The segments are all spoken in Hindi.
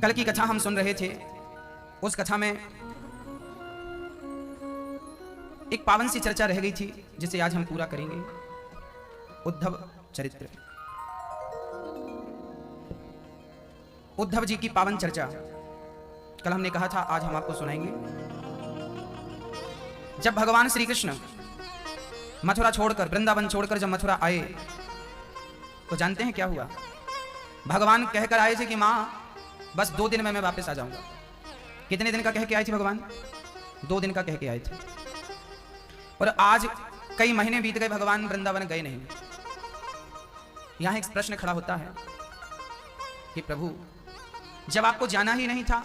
कल की कथा हम सुन रहे थे। उस कथा में एक पावन सी चर्चा रह गई थी जिसे आज हम पूरा करेंगे। उद्धव चरित्र, उद्धव जी की पावन चर्चा कल हमने कहा था, आज हम आपको सुनाएंगे। जब भगवान श्री कृष्ण मथुरा छोड़कर, वृंदावन छोड़कर जब मथुरा आए तो जानते हैं क्या हुआ? भगवान कहकर आए थे कि मां बस 2 दिन में मैं वापस आ जाऊंगा। कितने दिन का कह के आए थे भगवान? 2 दिन का कह के आए थे। और आज कई महीने बीत गए, भगवान वृंदावन गए नहीं। यहां एक प्रश्न खड़ा होता है कि प्रभु जब आपको जाना ही नहीं था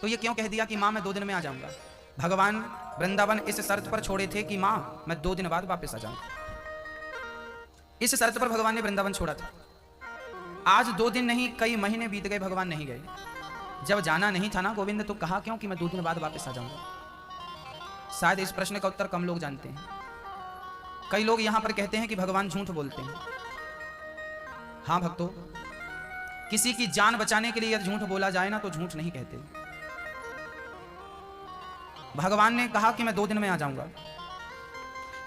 तो ये क्यों कह दिया कि मां मैं 2 दिन में आ जाऊंगा? भगवान वृंदावन इस शर्त पर छोड़े थे कि मां मैं 2 दिन बाद वापस आ जाऊंगा। इस शर्त पर भगवान ने वृंदावन छोड़ा था। आज 2 दिन नहीं, कई महीने बीत गए, भगवान नहीं गए। जब जाना नहीं था ना गोविंद, तो कहा क्यों कि मैं 2 दिन बाद वापस आ जाऊंगा? शायद इस प्रश्न का उत्तर कम लोग जानते हैं। कई लोग यहां पर कहते हैं कि भगवान झूठ बोलते हैं। हां भक्तों, किसी की जान बचाने के लिए यदि झूठ बोला जाए ना तो झूठ नहीं कहते। भगवान ने कहा कि मैं 2 दिन में आ जाऊंगा।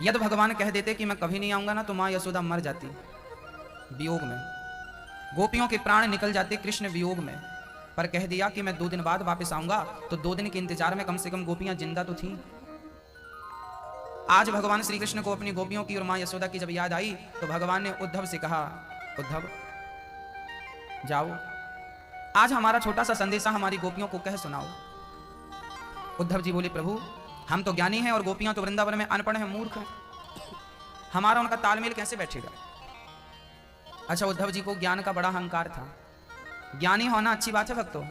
यदि भगवान कह देते कि मैं कभी नहीं आऊंगा ना तो मां यशोदा मर जाती वियोग में, गोपियों के प्राण निकल जाते कृष्ण वियोग में। पर कह दिया कि मैं 2 दिन बाद वापस आऊंगा, तो 2 दिन के इंतजार में कम से कम गोपियां जिंदा तो थीं। आज भगवान श्री कृष्ण को अपनी गोपियों की और मां यशोदा की जब याद आई तो भगवान ने उद्धव से कहा, उद्धव जाओ, आज हमारा छोटा सा संदेशा हमारी गोपियों को कह सुनाओ। उद्धव जी बोले, प्रभु हम तो ज्ञानी हैं और गोपियां तो वृंदावन में अनपढ़ हैं, मूर्ख हैं, हमारा उनका तालमेल कैसे बैठेगा? अच्छा, उद्धव जी को ज्ञान का बड़ा अहंकार था। ज्ञानी होना अच्छी बात है भक्तों,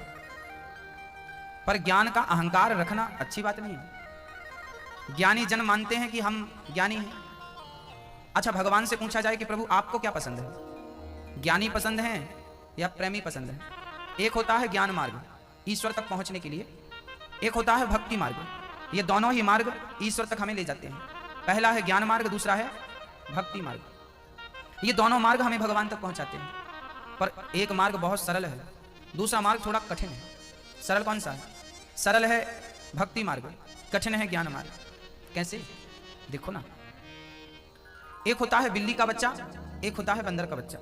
पर ज्ञान का अहंकार रखना अच्छी बात नहीं है। ज्ञानी जन मानते हैं कि हम ज्ञानी हैं। अच्छा, भगवान से पूछा जाए कि प्रभु आपको क्या पसंद है, ज्ञानी पसंद है या प्रेमी पसंद है? एक होता है ज्ञान मार्ग ईश्वर तक पहुंचने के लिए, एक होता है भक्ति मार्ग। ये दोनों ही मार्ग ईश्वर तक हमें ले जाते हैं। पहला है ज्ञान मार्ग, दूसरा है भक्ति मार्ग। ये दोनों मार्ग हमें भगवान तक पहुंचाते हैं। पर एक मार्ग बहुत सरल है, दूसरा मार्ग थोड़ा कठिन है। सरल कौन सा है? सरल है भक्ति मार्ग, कठिन है ज्ञान मार्ग। कैसे? देखो ना, एक होता है बिल्ली का बच्चा, एक होता है बंदर का बच्चा।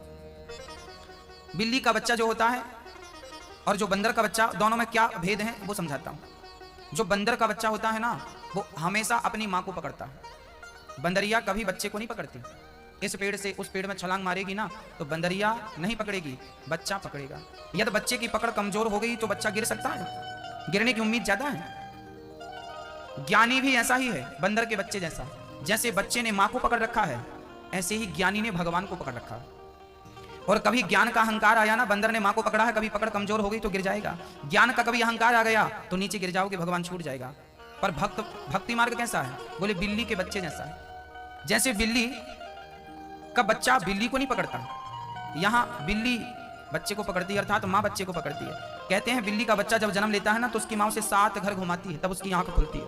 बिल्ली का बच्चा जो होता है और जो बंदर का बच्चा, दोनों में क्या भेद है वो समझाता हूं। जो बंदर का बच्चा होता है ना, वो हमेशा अपनी मां को पकड़ता है। बंदरिया कभी बच्चे को नहीं पकड़ती। इस पेड़ से उस पेड़ में छलांग मारेगी ना तो बंदरिया नहीं पकड़ेगी, बच्चा पकड़ेगा। यदि बच्चे की पकड़ कमजोर हो गई तो बच्चा गिर सकता है, गिरने की उम्मीद ज्यादा है। ज्ञानी भी ऐसा ही है, बंदर के बच्चे जैसा। जैसे बच्चे ने मां को पकड़ रखा है, ऐसे ही ज्ञानी ने भगवान को पकड़ रखा है। और कभी ज्ञान का अहंकार आया ना, बंदर ने मां को पकड़ा है, कभी पकड़ कमजोर हो गई तो गिर जाएगा। ज्ञान का कभी अहंकार आ गया तो नीचे गिर जाओगे, भगवान छूट जाएगा। पर भक्ति मार्ग कैसा है? बोले बिल्ली के बच्चे जैसा है। जैसे बिल्ली का बच्चा बिल्ली को नहीं पकड़ता, यहां बिल्ली बच्चे को पकड़ती है, अर्थात मां बच्चे को पकड़ती है। कहते हैं बिल्ली का बच्चा जब जन्म लेता है ना तो उसकी मां उसे 7 घर घुमाती है, तब उसकी आंख खुलती है।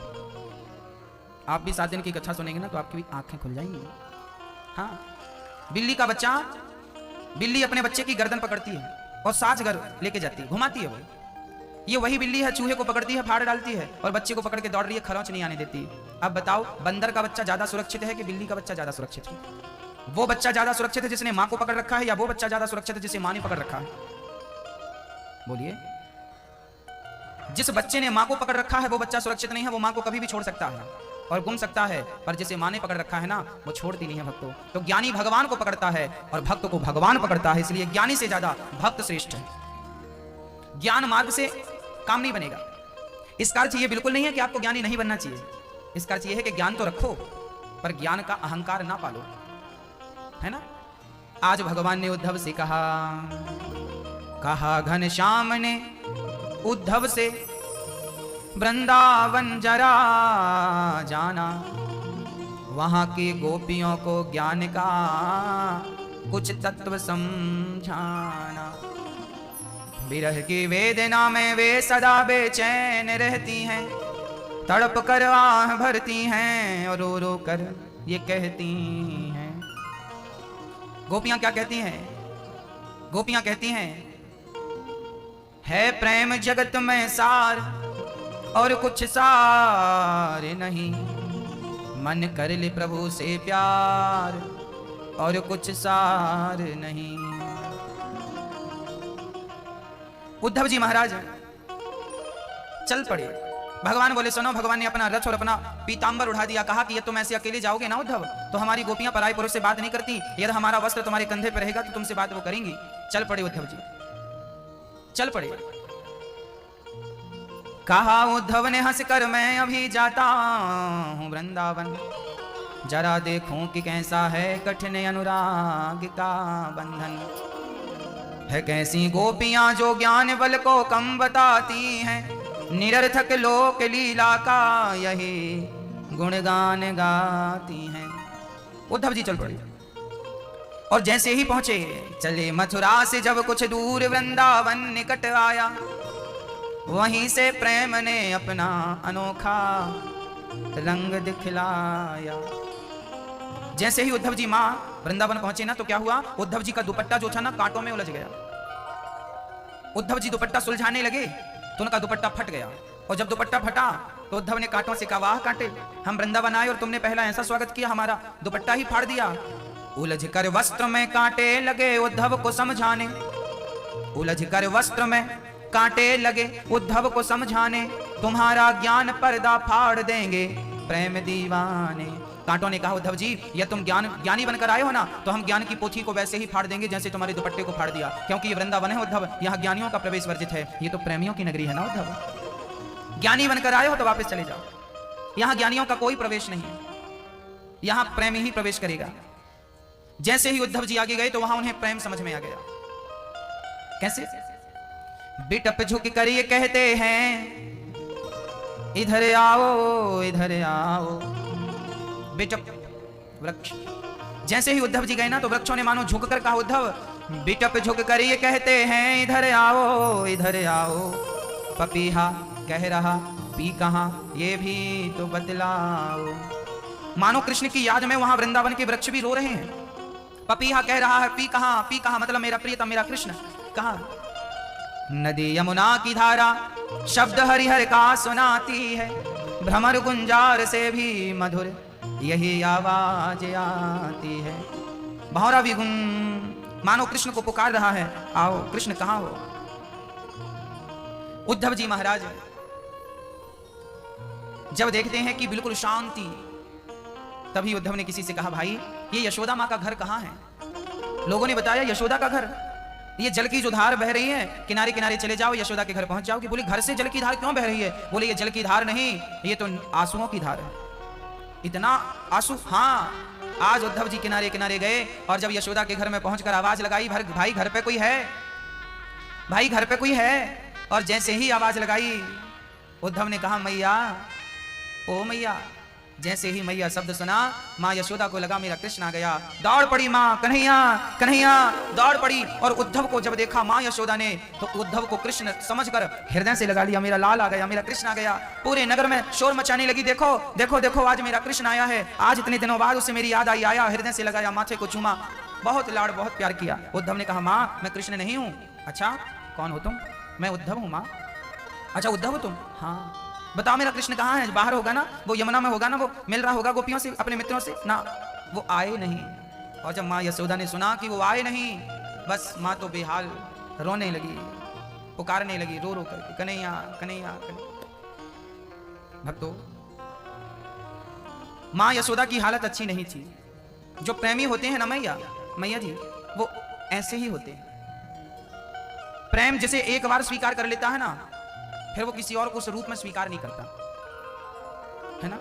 आप भी 7 दिन की कथा सुनेंगे ना तो आपकी भी आंखें खुल जाएंगी। हाँ, बिल्ली का बच्चा, बिल्ली अपने बच्चे की गर्दन पकड़ती है और 7 घर लेके जाती है, घुमाती है। वो ये वही बिल्ली है, चूहे को पकड़ती है, फाड़ डालती है और बच्चे को पकड़ के दौड़ रही है, खरोंच नहीं आने देती। अब बताओ, बंदर का बच्चा ज्यादा सुरक्षित है कि बिल्ली का बच्चा ज्यादा सुरक्षित है? वो बच्चा ज्यादा सुरक्षित है जिसने मां को पकड़ रखा है, या वो बच्चा ज्यादा सुरक्षित है जिसे मां ने पकड़ रखा है? बोलिए। जिस बच्चे ने मां को पकड़ रखा है वो बच्चा सुरक्षित नहीं है, वो मां को कभी भी छोड़ सकता है और गुम सकता है। पर जिसे मां ने पकड़ रखा है ना, वो छोड़ती नहीं है भक्तों। तो ज्ञानी भगवान को पकड़ता है और भक्त को भगवान पकड़ता है, इसलिए ज्ञानी से ज्यादा भक्त श्रेष्ठ है। ज्ञान मार्ग से काम नहीं बनेगा। इसका अर्थ ये बिल्कुल नहीं है कि आपको ज्ञानी नहीं बनना चाहिए। इसका अर्थ ये है कि ज्ञान तो रखो पर ज्ञान का अहंकार ना पालो, है ना? आज भगवान ने उद्धव से कहा घनश्याम ने उद्धव से, वृंदावन जरा जाना, वहां की गोपियों को ज्ञान का कुछ तत्व समझाना। विरह की वेदना में वे सदा बेचैन रहती हैं, तड़प कर आह भरती हैं और रो रो कर ये कहती हैं। गोपियां क्या कहती हैं? गोपियां कहती हैं है प्रेम जगत में सार और कुछ सार नहीं, मन कर ले प्रभु से प्यार और कुछ सार नहीं। उद्धव जी महाराज चल पड़े। भगवान बोले सुनो, भगवान ने अपना रथ और अपना पीतांबर उठा दिया, कहा कि ये तुम ऐसे अकेले जाओगे ना उद्धव, तो हमारी गोपियां पराई पुरुष से बात नहीं करती, यदि हमारा वस्त्र तुम्हारे कंधे पर रहेगा तो तुमसे बात वो करेंगी। चल पड़े उद्धव जी, चल पड़े। कहा उद्धव ने हंसकर मैं अभी जाता हूं वृंदावन, जरा देखूं कि कैसा है कठिन अनुराग का बंधन, है कैसी गोपियां जो ज्ञान बल को कम बताती हैं, निरर्थक लोक लीला का यही गुणगान गाती हैं। उद्धव जी चल पड़े और जैसे ही पहुंचे, चले मथुरा से जब कुछ दूर वृंदावन निकट आया, वहीं से प्रेम ने अपना अनोखा रंग दिखलाया। जैसे ही उद्धव जी मां वृंदावन पहुंचे ना, तो क्या हुआ, उद्धव जी का दुपट्टा जो था ना कांटों में उलझ गया। उद्धव जी दुपट्टा सुलझाने लगे तो उनका दुपट्टा फट गया, और जब दुपट्टा फटा तो उद्धव ने कांटों से कहा, वाह कांटे, हम वृंदावन आए और तुमने पहला ऐसा स्वागत किया, हमारा दुपट्टा ही फाड़ दिया। उलझ कर वस्त्र में कांटे लगे उद्धव को समझाने, उलझ कर वस्त्र में कांटे लगे उद्धव को समझाने, तुम्हारा ज्ञान पर्दा फाड़ देंगे प्रेम दीवाने। कांटों ने कहा, उद्धव जी ये तुम ज्ञानी बनकर आए हो ना, तो हम ज्ञान की पोथी को वैसे ही फाड़ देंगे जैसे तुम्हारे दुपट्टे को फाड़ दिया, क्योंकि ये वृंदावन है उद्धव, यहाँ ज्ञानियों का प्रवेश वर्जित है, ये तो प्रेमियों की नगरी है ना उद्धव। ज्ञानी बनकर आए हो तो वापस चले जाओ, यहाँ ज्ञानियों का कोई प्रवेश नहीं है, यहाँ प्रेम ही प्रवेश करेगा। जैसे ही उद्धव जी आगे गए तो वहां उन्हें प्रेम समझ में आ गया। कैसे? बिटप झुक कर ये कहते हैं, इधर आओ इधर आओ। बिटप वृक्ष, जैसे ही उद्धव जी गए ना तो वृक्षों ने मानो झुक कर कहा, उद्धव बिटप झुक कर ये कहते हैं, इधर आओ इधर आओ। पपीहा कह रहा पी कहां ये भी तो बतलाओ। मानो कृष्ण की याद में वहां वृंदावन के वृक्ष भी रो रहे हैं। पपीहा कह रहा है पी कहां मतलब मेरा प्रियतम मेरा कृष्ण कहां। नदी यमुना की धारा शब्द हरिहर का सुनाती है, भ्रमर गुंजार से भी मधुर यही आवाज आती है। भौरा भी गुन मानो कृष्ण को पुकार रहा है, आओ कृष्ण कहां हो। उद्धव जी महाराज जब देखते हैं कि बिल्कुल शांति, तभी उद्धव ने किसी से कहा, भाई ये यशोदा मां का घर कहां है। लोगों ने बताया यशोदा का घर, ये जल की जो धार बह रही है किनारे किनारे चले जाओ, यशोदा के घर पहुंच जाओगे। बोले घर से जल की धार क्यों बह रही है। बोले ये जल की धार नहीं, ये तो आंसुओं की धार है। इतना आंसू। हाँ, आज उद्धव जी किनारे किनारे गए और जब यशोदा के घर में पहुंचकर आवाज लगाई, भाई घर पे कोई है, भाई घर पे कोई है। और जैसे ही आवाज लगाई उद्धव ने कहा, मैया ओ मैया। जैसे ही मैया शब्द सुना, माँ यशोदा को लगा मेरा कृष्ण आ गया। दौड़ पड़ी माँ, कन्हैया कन्हैया दौड़ पड़ी। और उद्धव को जब देखा माँ यशोदा ने, तो उद्धव को कृष्ण समझकर हृदय से लगा लिया, मेरा लाल आ गया, मेरा कृष्ण आ गया। पूरे नगर में शोर मचाने लगी, देखो देखो देखो आज मेरा कृष्ण आया है। आज इतने दिनों बाद उसे मेरी याद आई, आया हृदय से लगाया, माथे को चूमा, बहुत लाड़ बहुत प्यार किया। उद्धव ने कहा, माँ मैं कृष्ण नहीं हूँ। अच्छा कौन हो तुम। मैं उद्धव हूँ माँ। अच्छा उद्धव हो तुम। हाँ बताओ मेरा कृष्ण कहाँ है। बाहर होगा ना, वो यमुना में होगा ना, वो मिल रहा होगा गोपियों से अपने मित्रों से ना। वो आए नहीं। और जब माँ यशोदा ने सुना कि वो आए नहीं, बस माँ तो बेहाल रोने लगी, पुकारने लगी रो रो करके, कन्हैया कन्हैया कन्हैया। भक्तों, माँ यशोदा की हालत अच्छी नहीं थी। जो प्रेमी होते हैं ना मैया जी, वो ऐसे ही होते हैं। प्रेम जिसे एक बार स्वीकार कर लेता है ना, फिर वो किसी और को उस रूप में स्वीकार नहीं करता, है ना।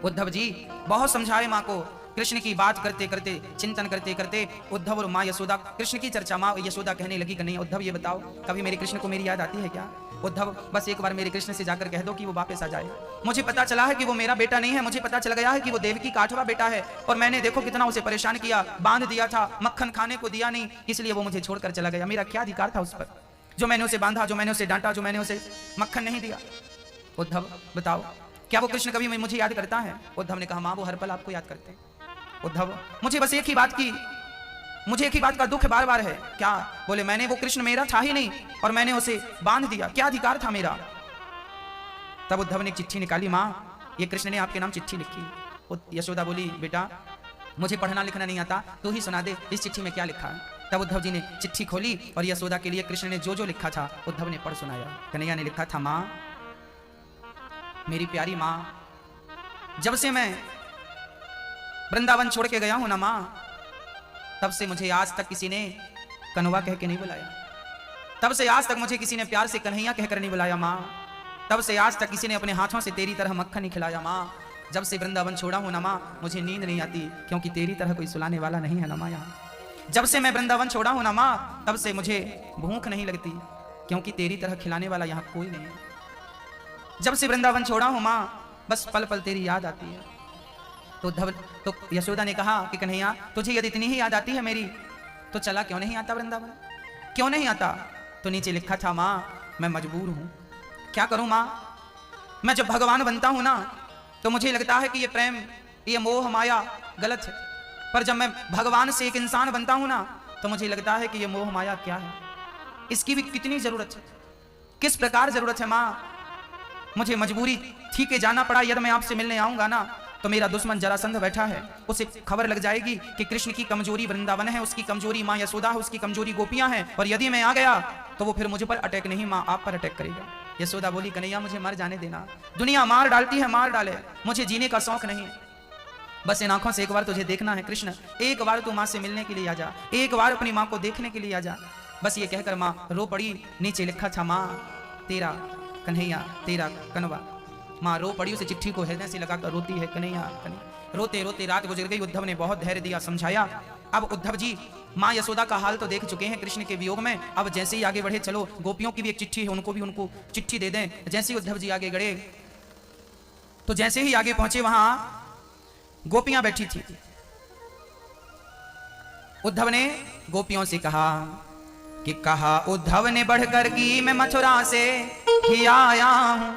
उद्धव जी बहुत समझाए माँ को। कृष्ण की बात करते करते, चिंतन करते करते उद्धव और माँ यशोदा, कृष्ण की चर्चा, माँ यशोदा कहने लगी कि नहीं उद्धव ये बताओ, कभी मेरे कृष्ण को मेरी याद आती है क्या। उद्धव बस एक बार मेरे कृष्ण से जाकर कह दो कि वो वापस आ जाए। मुझे पता चला है कि वो मेरा बेटा नहीं है, मुझे पता चल गया है कि वो देवकी का 8वां बेटा है, और मैंने देखो कितना उसे परेशान किया, बांध दिया था, मक्खन खाने को दिया नहीं, इसलिए वो मुझे छोड़कर चला गया। मेरा क्या अधिकार था उस पर, जो मैंने उसे बांधा, जो मैंने उसे डांटा, जो मैंने उसे मक्खन नहीं दिया। उद्धव बताओ क्या वो कृष्ण कभी मुझे याद करता है। उद्धव ने कहा, माँ वो हर पल आपको याद करते हैं। उद्धव मुझे बस एक ही बात की मुझे एक ही बात का दुख बार बार है। क्या? बोले मैंने, वो कृष्ण मेरा था ही नहीं और मैंने उसे बांध दिया, क्या अधिकार था मेरा? तब उद्धव ने एक चिट्ठी निकाली, माँ ये कृष्ण ने आपके नाम चिट्ठी लिखी। यशोदा बोली बेटा मुझे पढ़ना लिखना नहीं आता, तू ही सुना दे इस चिट्ठी में क्या लिखा है। तब उद्धव जी ने चिट्ठी खोली और यशोदा के लिए कृष्ण ने जो जो लिखा था उद्धव ने पढ़ सुनाया। कन्हैया ने लिखा था, माँ मेरी प्यारी माँ, जब से मैं वृंदावन छोड़ के गया हूं ना माँ, तब से मुझे आज तक किसी ने कन्हवा कह के नहीं बुलाया। तब से आज तक मुझे किसी ने प्यार से कन्हैया कहकर नहीं बुलाया माँ। तब से आज तक किसी ने अपने हाथों से तेरी तरह मक्खन नहीं खिलाया माँ। जब से वृंदावन छोड़ा हूं ना माँ, मुझे नींद नहीं आती, क्योंकि तेरी तरह कोई सुलाने वाला नहीं है ना माँ यहाँ। जब से मैं वृंदावन छोड़ा हूं ना माँ, तब से मुझे भूख नहीं लगती, क्योंकि तेरी तरह खिलाने वाला यहाँ कोई नहीं है। जब से वृंदावन छोड़ा हूं माँ, बस पल पल तेरी याद आती है। तो यशोदा ने कहा कि कन्हैया तुझे यदि इतनी ही याद आती है मेरी, तो चला क्यों नहीं आता वृंदावन? क्यों नहीं आता? तो नीचे लिखा था, माँ मैं मजबूर हूं, क्या करूं माँ? मैं जब भगवान बनता हूं ना, तो मुझे लगता है कि ये प्रेम, ये मोह माया गलत है, पर जब मैं भगवान से एक इंसान बनता हूं ना, तो मुझे लगता है कि ये मोह माया क्या है, इसकी भी कितनी जरूरत है, किस प्रकार जरूरत है माँ। मुझे मजबूरी थी कि जाना पड़ा। यदि मैं आपसे मिलने आऊंगा ना, तो मेरा दुश्मन जरासंध बैठा है, उसे खबर लग जाएगी कि कृष्ण की कमजोरी वृंदावन है, उसकी कमजोरी माँ यशोदा है, उसकी कमजोरी गोपियां हैं, और यदि मैं आ गया तो वो फिर मुझ पर अटैक नहीं माँ आप पर अटैक करेगा। यशोदा बोली, कन्हैया मुझे मर जाने देना, दुनिया मार डालती है मार डाले, मुझे जीने का शौक नहीं, बस इन आंखों से एक बार तुझे देखना है कृष्ण, एक बार तू माँ से मिलने के लिए आ जा, एक बार अपनी माँ को देखने के लिए आ जा। बस ये कहकर माँ रो पड़ी। नीचे लिखा था, माँ तेरा कन्हैया तेरा कनवा। माँ रो पड़ी, उसे चिट्ठी को हृदय से लगाकर रोती है, कन्हैया कन्हैया। रोते रोते रात गुजर गई। उद्धव ने बहुत धैर्य दिया, समझाया। अब उद्धव जी माँ यशोदा का हाल तो देख चुके हैं कृष्ण के वियोग में। अब जैसे ही आगे बढ़े, चलो गोपियों की भी एक चिट्ठी है, उनको चिट्ठी दे दें। जैसे ही उद्धव जी आगे गए, तो जैसे ही आगे पहुंचे, वहां गोपियां बैठी थी। उद्धव ने गोपियों से कहा कि कहा उद्धव ने बढ़कर की मैं मथुरा से ही आया हूं,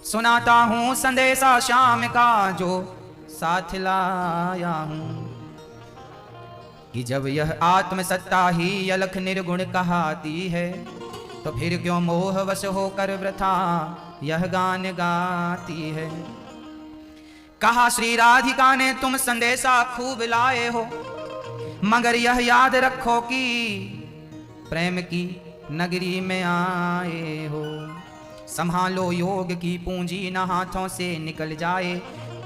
सुनाता हूं संदेशा श्याम का जो साथ लाया हूं, कि जब यह आत्मसत्ता ही अलख निर्गुण कहाती है, तो फिर क्यों मोह वश होकर वृथा यह गान गाती है। कहा श्री राधिका ने तुम संदेशा खूब लाए हो, मगर यह याद रखो कि प्रेम की नगरी में आए हो। संभालो योग की पूंजी न हाथों से निकल जाए,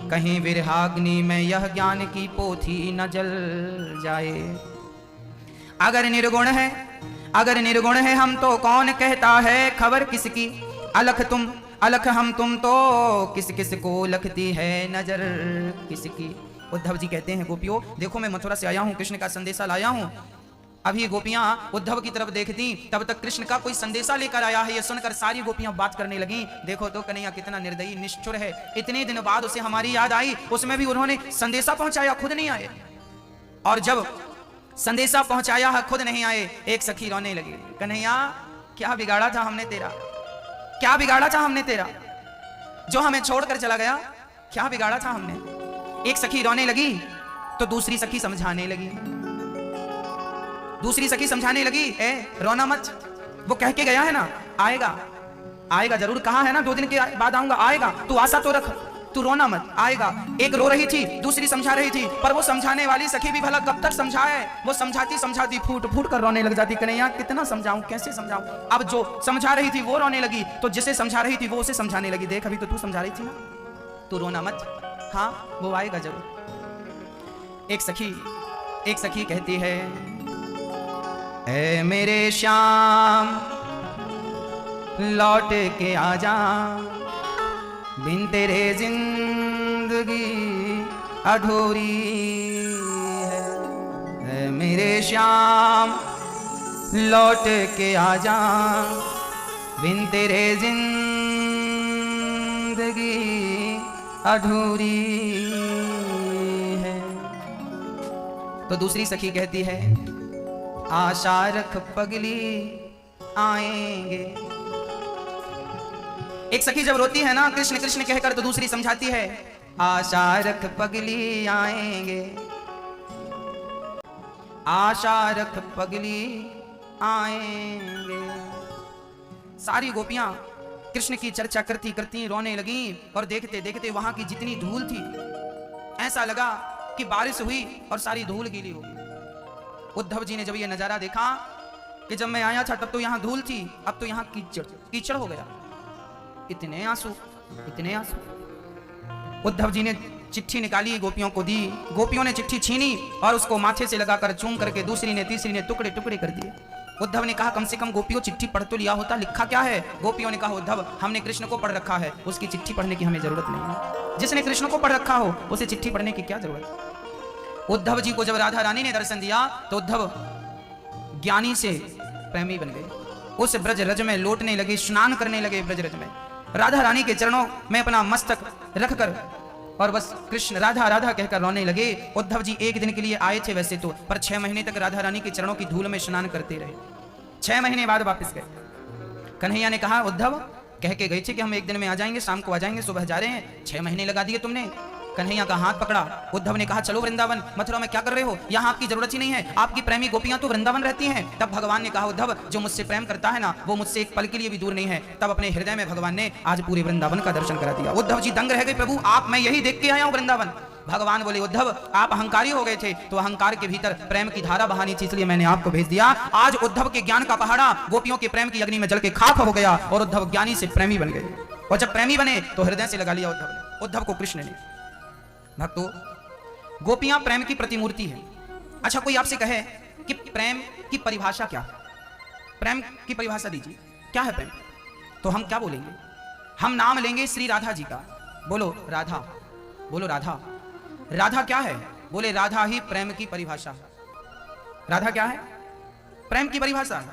कहीं विरहाग्नि में यह ज्ञान की पोथी न जल जाए। अगर निर्गुण है हम तो कौन कहता है खबर किसकी, अलख हम तुम तो किस किस को लखती है नजर किसकी। उद्धव जी कहते हैं, गोपियों देखो मैं मथुरा से आया हूं, कृष्ण का संदेशा लाया हूं। अभी गोपियां उद्धव की तरफ देखती, तब तक कृष्ण का कोई संदेशा लेकर आया है। ये सुनकर सारी गोपियां बात करने लगी, देखो तो कन्हैया कितना निर्दयी निष्ठुर है, इतने दिन बाद उसे हमारी याद आई, उसमें भी उन्होंने संदेशा पहुंचाया, खुद नहीं आए। और जब संदेशा पहुंचाया है खुद नहीं आए, एक सखी रोने लगी, कन्हैया क्या बिगाड़ा था हमने तेरा, क्या बिगाड़ा था हमने तेरा, जो हमें छोड़कर चला गया, क्या बिगाड़ा था हमने। एक सखी रोने लगी तो दूसरी सखी समझाने लगी, ए रोना मत, वो कह के गया है ना आएगा जरूर, कहा है ना 2 दिन के बाद आऊंगा, आएगा, तू आशा तो रख, तू रोना मत, आएगा। एक रो रही थी, दूसरी समझा रही थी, पर वो समझाने वाली सखी भी भला कब तक समझाए, वो समझाती फूट फूट कर रोने लग जाती। कन्हैया कितना समझाऊं, कैसे समझाऊं। अब जो समझा रही थी वो रोने लगी, तो जिसे समझा रही थी वो उसे समझाने लगी, देख अभी तो तू समझा रही थी ना, तू रोना मत, हाँ वो आएगा जरूर। एक सखी कहती है, ऐ मेरे श्याम लौट के आजा, बिन तेरे जिंदगी अधूरी है। ऐ मेरे श्याम लौट के आजा, बिन तेरे जिंदगी अधूरी है। तो दूसरी सखी कहती है, आशा रख पगली आएंगे। एक सखी जब रोती है ना कृष्ण कृष्ण कहकर, तो दूसरी समझाती है, आशा रख पगली आएंगे, आशा रख पगली आएंगे। सारी गोपियां कृष्ण की चर्चा करती करती रोने लगी और देखते देखते वहां की जितनी धूल थी ऐसा लगा कि बारिश हुई और सारी धूल गीली हो गई। उद्धव जी ने जब ये नजारा देखा कि जब मैं आया था तब तो यहां धूल थी, अब तो यहां कीचड़ कीचड़ हो गया। इतने आंसू, इतने आंसू। उद्धव जी ने चिट्ठी निकाली, गोपियों को दी। गोपियों ने चिट्ठी छीनी और उसको माथे से लगाकर चूम करके दूसरी ने तीसरी ने टुकड़े टुकड़े कर दिए। उद्धव ने कहा कम से कम गोपियों चिट्ठी पढ़ तो लिया होता, लिखा क्या है? गोपियों ने कहा उद्धव हमने कृष्ण को पढ़ रखा है, उसकी चिट्ठी पढ़ने की हमें जरूरत नहीं है। जिसने कृष्ण को पढ़ रखा हो उसे चिट्ठी पढ़ने की क्या जरूरत? उद्धव जी को जब राधा रानी ने दर्शन दिया तो उद्धव ज्ञानी से प्रेमी बन गए। उस ब्रज रज में लौटने लगे, स्नान करने लगे ब्रज रज में। राधा रानी के चरणों में अपना मस्तक रखकर और बस कृष्ण राधा राधा कहकर रोने लगे। उद्धव जी एक दिन के लिए आए थे वैसे तो, पर 6 महीने तक राधा रानी के चरणों की धूल में स्नान करते रहे। 6 महीने बाद वापस गए। कन्हैया ने कहा उद्धव कह के गए थे कि हम एक दिन में आ जाएंगे, शाम को आ जाएंगे, सुबह जा रहे हैं, 6 महीने लगा दिए तुमने। कन्हैया का हाथ पकड़ा। उद्धव ने कहा चलो वृंदावन, मथुरा में क्या कर रहे हो, यहाँ आपकी जरूरत ही नहीं है, आपकी प्रेमी गोपियां तो वृंदावन रहती हैं। तब भगवान ने कहा उद्धव जो मुझसे प्रेम करता है ना वो मुझसे एक पल के लिए भी दूर नहीं है। तब अपने हृदय में भगवान ने आज पूरे वृंदावन का दर्शन करा दिया। उद्धव जी दंग रह गए, प्रभु आप, मैं यही देख के आया हूँ वृंदावन। भगवान बोले उद्धव आप अहंकारी हो गए थे तो अहंकार के भीतर प्रेम की धारा बहानी थी, इसलिए मैंने आपको भेज दिया। आज उद्धव के ज्ञान का पहाड़ा गोपियों के प्रेम की अग्नि में जल के खाक हो गया और उद्धव ज्ञानी से प्रेमी बन गए। और जब प्रेमी बने तो हृदय से लगा लिया उद्धव ने, उद्धव को कृष्ण ने। भक्तों गोपियां प्रेम की प्रतिमूर्ति है। अच्छा कोई आपसे कहे कि प्रेम की परिभाषा क्या है, प्रेम की परिभाषा दीजिए, क्या है प्रेम? तो हम क्या बोलेंगे? हम नाम लेंगे श्री राधा जी का। बोलो राधा, बोलो राधा। राधा क्या है? बोले राधा ही प्रेम की परिभाषा है। राधा क्या है? प्रेम की परिभाषा।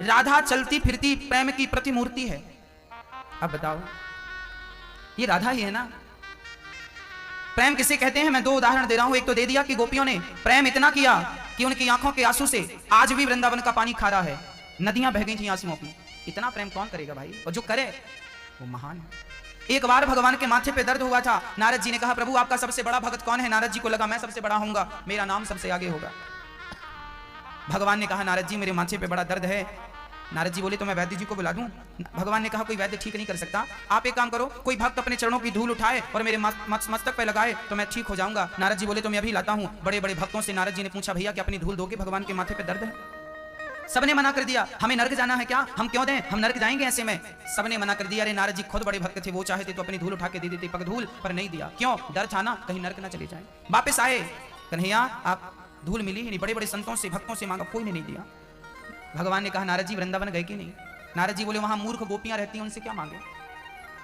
राधा चलती फिरती प्रेम की प्रतिमूर्ति है। अब बताओ ये राधा ही है ना? प्रेम किसे कहते हैं? मैं 2 उदाहरण दे रहा हूं। एक तो दे दिया कि गोपियों ने प्रेम इतना किया कि उनकी आंखों के आंसू से आज भी वृंदावन का पानी खारा है, नदियां बह गई थी आंसुओं की। इतना प्रेम कौन करेगा भाई? और जो करे वो महान है। एक बार भगवान के माथे पे दर्द हुआ था। नारद जी ने कहा प्रभु आपका सबसे बड़ा भक्त कौन है? नारद जी को लगा मैं सबसे बड़ा होऊंगा, मेरा नाम सबसे आगे होगा। भगवान ने कहा नारद जी मेरे माथे पे बड़ा दर्द है। नारद जी बोले तो मैं वैद्य जी को बुला दूं। भगवान ने कहा कोई वैद्य ठीक नहीं कर सकता, आप एक काम करो, कोई भक्त अपने चरणों की धूल उठाए और मेरे मस्तक पे लगाए तो मैं ठीक हो जाऊंगा। नारद जी बोले तो मैं अभी लाता हूं। बड़े बड़े भक्तों से नारद जी ने पूछा भैया क्या अपनी धूल दोगे, भगवान के माथे पे दर्द है। सबने मना कर दिया, हमें नर्क जाना है क्या, हम क्यों दें, हम नर्क जाएंगे ऐसे में। सबने मना कर दिया। अरे नारद जी खुद बड़े भक्त थे, वो चाहते तो अपनी धूल उठा के दे देते पग धूल, पर नहीं दिया। क्यों? डर था ना कहीं नर्क ना चले जाए। वापस आए, कन्हैया आप धूल मिली ही नहीं, बड़े बड़े संतों से भक्तों से मांगा, कोई ने नहीं दिया। भगवान ने कहा नारद जी वृंदावन गए कि नहीं? नारद जी बोले वहां मूर्ख गोपियां रहती हैं, उनसे क्या मांगे।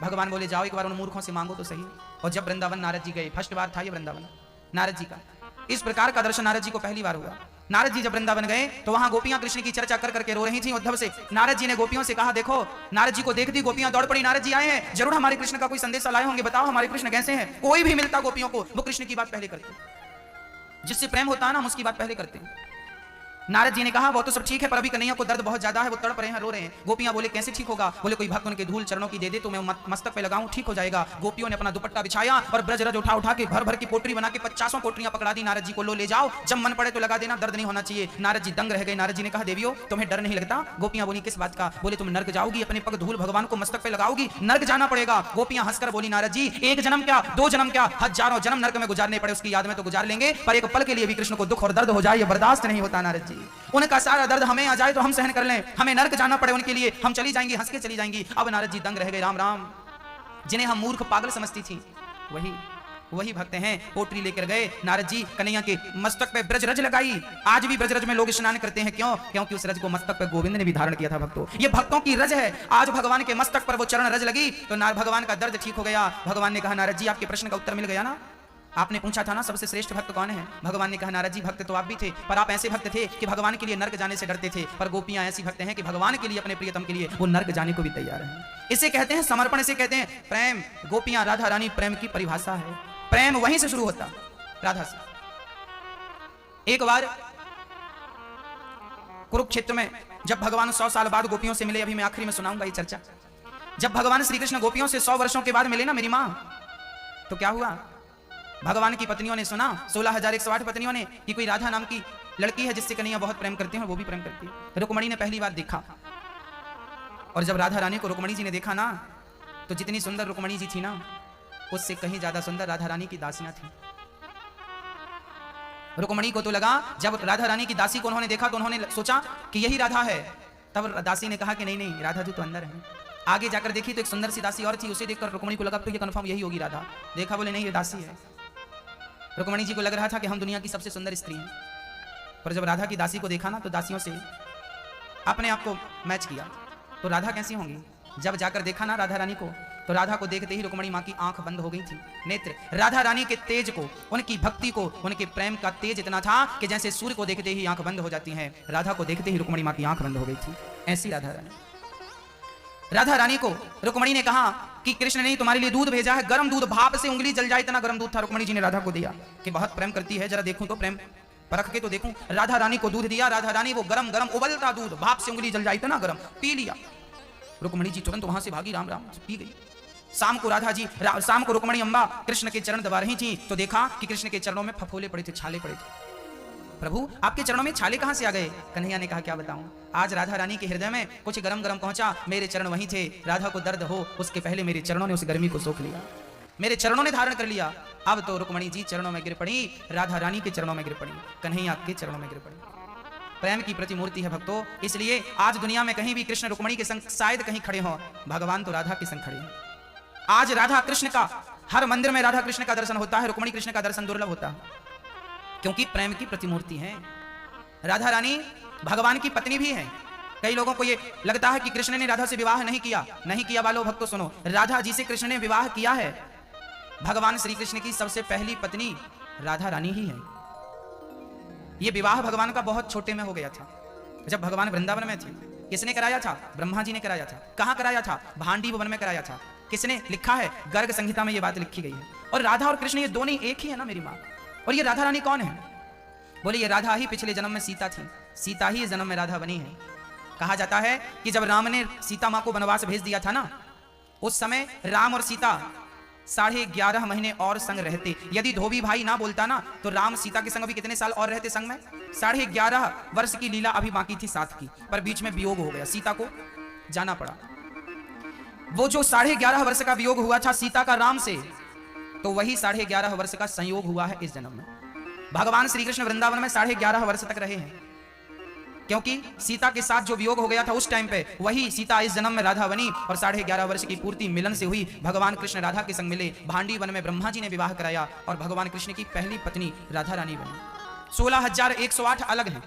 भगवान बोले जाओ एक बार उन मूर्खों से मांगो तो सही। और जब वृंदावन नारद जी गए, फर्स्ट बार था ये वृंदावन नारद जी का, इस प्रकार का दर्शन नारद जी को पहली बार हुआ। नारद जी जब वृंदावन गए तो वहां गोपियां कृष्ण की चर्चा कर करके रो रही थी उद्धव से। नारद जी ने गोपियों से कहा देखो, नारद जी को देखती गोपियां दौड़ पड़ी, नारद जी आए हैं, जरूर हमारे कृष्ण का कोई संदेश लाए होंगे, बताओ हमारे कृष्ण कैसे हैं। कोई भी मिलता गोपियों को वो कृष्ण की बात पहले करते, जिससे प्रेम होता है ना हम उसकी बात पहले करते हैं। नारद जी ने कहा वो तो सब ठीक है पर अभी कन्हैया को दर्द बहुत ज्यादा है, वो तड़प रहे हैं, रो रहे हैं। गोपियां बोले कैसे ठीक होगा? बोले कोई भक्त उनके धूल चरणों की दे दे तो मैं मस्तक पे लगाऊं, ठीक हो जाएगा। गोपियों ने अपना दुपट्टा बिछाया और ब्रज रज उठा उठा के भर भर की पोटरी बना के 50 पोटरियां पकड़ा दी। नारद जी को लो ले जाओ, जब मन पड़े तो लगा देना, दर्द नहीं होना चाहिए। नारद जी दंग रह गए। नारद जी ने कहा देवियों तुम्हें डर नहीं लगता? गोपियां बोली किस बात का? बोले तुम नर्क जाओगी, अपने पग धूल भगवान को मस्तक पे लगाओगी, नर्क जाना पड़ेगा। गोपियां हंसकर बोली नारद जी एक जन्म क्या 2 जन्म क्या, हजारों जन्म नर्क में गुजारने पड़े उसकी याद में तो गुजार लेंगे, पर एक पल के लिए भी कृष्ण को दुख और दर्द हो जाए ये बर्दाश्त नहीं होता। नारद जी उनका सारा दर्द हमें आ जाए तो हम सहन कर लें, हमें नर्क जाना पड़े उनके लिए हम चली जाएंगी, हंस के चली जाएंगी। अब नारद जी दंग रह गए। राम राम, जिन्हें हम मूर्ख पागल समझती थी वही भक्त हैं। पोटरी लेकर गए, नारद जी कन्हैया के मस्तक पे ब्रज रज लगाई। आज भी ब्रज रज में लोग स्नान करते हैं, क्यों? क्योंकि उस रज को मस्तक पे गोविंद ने भी धारण किया था। भक्तों ये भक्तों की रज है। आज भगवान के मस्तक पर वो चरण रज लगी तो भगवान का दर्द ठीक हो गया। भगवान ने कहा नारद जी आपके प्रश्न का उत्तर मिल गया ना, आपने पूछा था ना सबसे श्रेष्ठ भक्त कौन है? भगवान ने कहा नारद जी भक्त तो आप भी थे, पर आप ऐसे भक्त थे कि भगवान के लिए नर्क जाने से डरते थे, पर गोपियां ऐसी भक्त हैं कि भगवान के लिए अपने प्रियतम के लिए वो नर्क जाने को भी तैयार हैं। इसे कहते हैं समर्पण, इसे कहते हैं प्रेम। गोपियां राधा रानी प्रेम की परिभाषा है। प्रेम वहीं से शुरू होता, राधा से। एक बार कुरुक्षेत्र में जब भगवान 100 साल बाद गोपियों से मिले, अभी मैं आखिरी में सुनाऊंगा ये चर्चा। जब भगवान श्री कृष्ण गोपियों से 100 वर्षों के बाद मिले ना मेरी मां, तो क्या हुआ? भगवान की पत्नियों ने सुना, 16,108 पत्नियों ने, कि कोई राधा नाम की लड़की है जिससे कन्हैया बहुत प्रेम करते हैं और वो भी प्रेम करती है। रुक्मणी ने पहली बार देखा, और जब राधा रानी को रुक्मणी जी ने देखा ना, तो जितनी सुंदर रुक्मणी जी थी ना, उससे कहीं ज्यादा सुंदर राधा रानी की दासियां थी। रुक्मणी को तो लगा, जब राधा रानी की दासी को उन्होंने देखा तो उन्होंने सोचा कि यही राधा है। तब दासी ने कहा कि नहीं नहीं, राधा जी तो अंदर है। आगे जाकर देखी तो एक सुंदर सी दासी और थी, उसे देखकर रुक्मणी को लगा तो ये कंफर्म यही होगी राधा। देखा, बोले नहीं, ये दासी है। रुक्मणी जी को लग रहा था कि हम दुनिया की सबसे सुंदर स्त्री हैं, पर जब राधा की दासी को देखा ना, तो दासियों से अपने आप को मैच किया, तो राधा कैसी होंगी। जब जाकर देखा ना राधा रानी को, तो राधा को देखते ही रुक्मणी माँ की आंख बंद हो गई थी। नेत्र राधा रानी के तेज को, उनकी भक्ति को, उनके प्रेम का तेज इतना था कि जैसे सूर्य को देखते ही आंख बंद हो जाती है, राधा को देखते ही रुक्मणी माँ की आंख बंद हो गई थी। ऐसी राधा रानी। राधा रानी को रुक्मणी ने कहा कि कृष्ण ने तुम्हारे लिए दूध भेजा है, गर्म दूध, भाप से उंगली जल जाए इतना गर्म दूध था। रुक्मणी जी ने राधा को दिया कि बहुत प्रेम करती है, जरा देखूं तो, प्रेम परख के तो देखूं। राधा रानी को दूध दिया, राधा रानी वो गरम गरम उबलता दूध, भाप से उंगली जल जाए इतना गरम, पी लिया। रुक्मणी जी तुरंत वहां से भागी, राम राम पी गई। शाम को रुक्मणी अम्बा कृष्ण के चरण दबा रही थी, तो देखा कि कृष्ण के चरणों में फफोले पड़े थे, छाले पड़े थे। प्रभु आपके चरणों में छाले कहां से आ गए? कन्हैया ने कहा क्या बताऊं, आज राधा रानी के हृदय में कुछ गरम गरम पहुंचा, मेरे चरण वहीं थे। राधा को दर्द हो उसके पहले मेरे चरणों ने उस गर्मी को सोख लिया, मेरे चरणों ने धारण कर लिया। अब तो रुक्मणी जी चरणों में गिर पड़ी, राधा रानी के चरणों में गिर पड़ी, कन्हैया के चरणों में गिर पड़ी। प्रेम की प्रतिमूर्ति है भक्तों, इसलिए आज दुनिया में कहीं भी कृष्ण रुक्मणी के संग शायद कहीं खड़े हो, भगवान तो राधा के संग खड़े हैं। आज राधा कृष्ण का, हर मंदिर में राधा कृष्ण का दर्शन होता है, रुक्मणी कृष्ण का दर्शन दुर्लभ होता है, क्योंकि प्रेम की प्रतिमूर्ति है। राधा रानी भगवान की पत्नी भी है। कई लोगों को यह लगता है कि कृष्ण ने राधा से विवाह नहीं किया वालों भक्तों सुनो, राधा जी से कृष्ण ने विवाह किया है। भगवान श्री कृष्ण की सबसे पहली पत्नी राधा रानी ही है। यह विवाह भगवान का बहुत छोटे में हो गया था, जब भगवान वृंदावन में थे। किसने कराया था? ब्रह्मा जी ने कराया था। कहां कराया था? भांडी वन में कराया था। किसने लिखा है? गर्ग संहिता में यह बात लिखी गई है। और राधा और कृष्ण ये दोनों एक ही है ना मेरी माँ। और ये राधा रानी कौन है? बोले ये राधा ही पिछले जन्म में सीता थी, सीता ही इस जन्म में राधा बनी है। कहा जाता है कि जब राम ने सीता माँ को वनवास भेज दिया था ना, उस समय राम और सीता 11.5 महीने और संग रहते। यदि धोबी भाई ना बोलता ना, तो राम सीता के संग अभी कितने साल और रहते संग में? 11.5 वर्ष की लीला अभी बाकी थी 7 की, पर बीच में वियोग हो गया, सीता को जाना पड़ा। वो जो 11.5 वर्ष का वियोग हुआ था सीता का राम से, तो वही 11.5 वर्ष का संयोग हुआ है इस जन्म में। भगवान श्री कृष्ण वृंदावन में 11.5 वर्ष तक रहे हैं, क्योंकि सीता के साथ जो वियोग हो गया था उस टाइम पे, वही सीता इस जन्म में राधा बनी और 11.5 वर्ष की पूर्ति मिलन से हुई। भगवान कृष्ण राधा के संग मिले, भांडी वन में ब्रह्मा जी ने विवाह कराया और भगवान कृष्ण की पहली पत्नी राधा रानी बनी। 16,108 अलग हैं,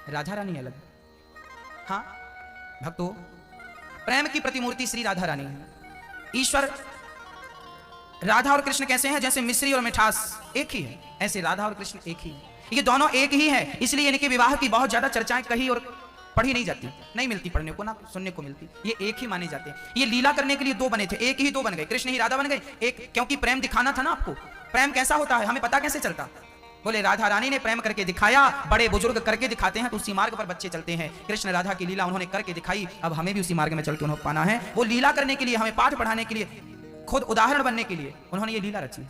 राधा रानी अलग। हाँ भक्तों, प्रेम की प्रतिमूर्ति श्री राधा रानी है। ईश्वर राधा और कृष्ण कैसे हैं? जैसे मिश्री और मिठास एक ही है, ऐसे राधा और कृष्ण एक ही है। ये दोनों एक ही है, इसलिए इनके विवाह की बहुत ज्यादा चर्चाएं कही और पढ़ी नहीं जाती, नहीं मिलती पढ़ने को, ना सुनने को मिलती। ये एक ही माने जाते हैं। ये लीला करने के लिए 2 बने थे, एक ही 2 बन गए, कृष्ण ही राधा बन गए एक, क्योंकि प्रेम दिखाना था ना आपको। प्रेम कैसा होता है हमें पता कैसे चलता? बोले राधा रानी ने प्रेम करके दिखाया, बड़े बुजुर्ग करके दिखाते हैं तो उसी मार्ग पर बच्चे चलते हैं। कृष्ण राधा की लीला उन्होंने करके दिखाई, अब हमें भी उसी मार्ग में चल के उन्हें पाना है। वो लीला करने के लिए, हमें पाठ पढ़ाने के लिए, खुद उदाहरण बनने के लिए उन्होंने ये लीला रची।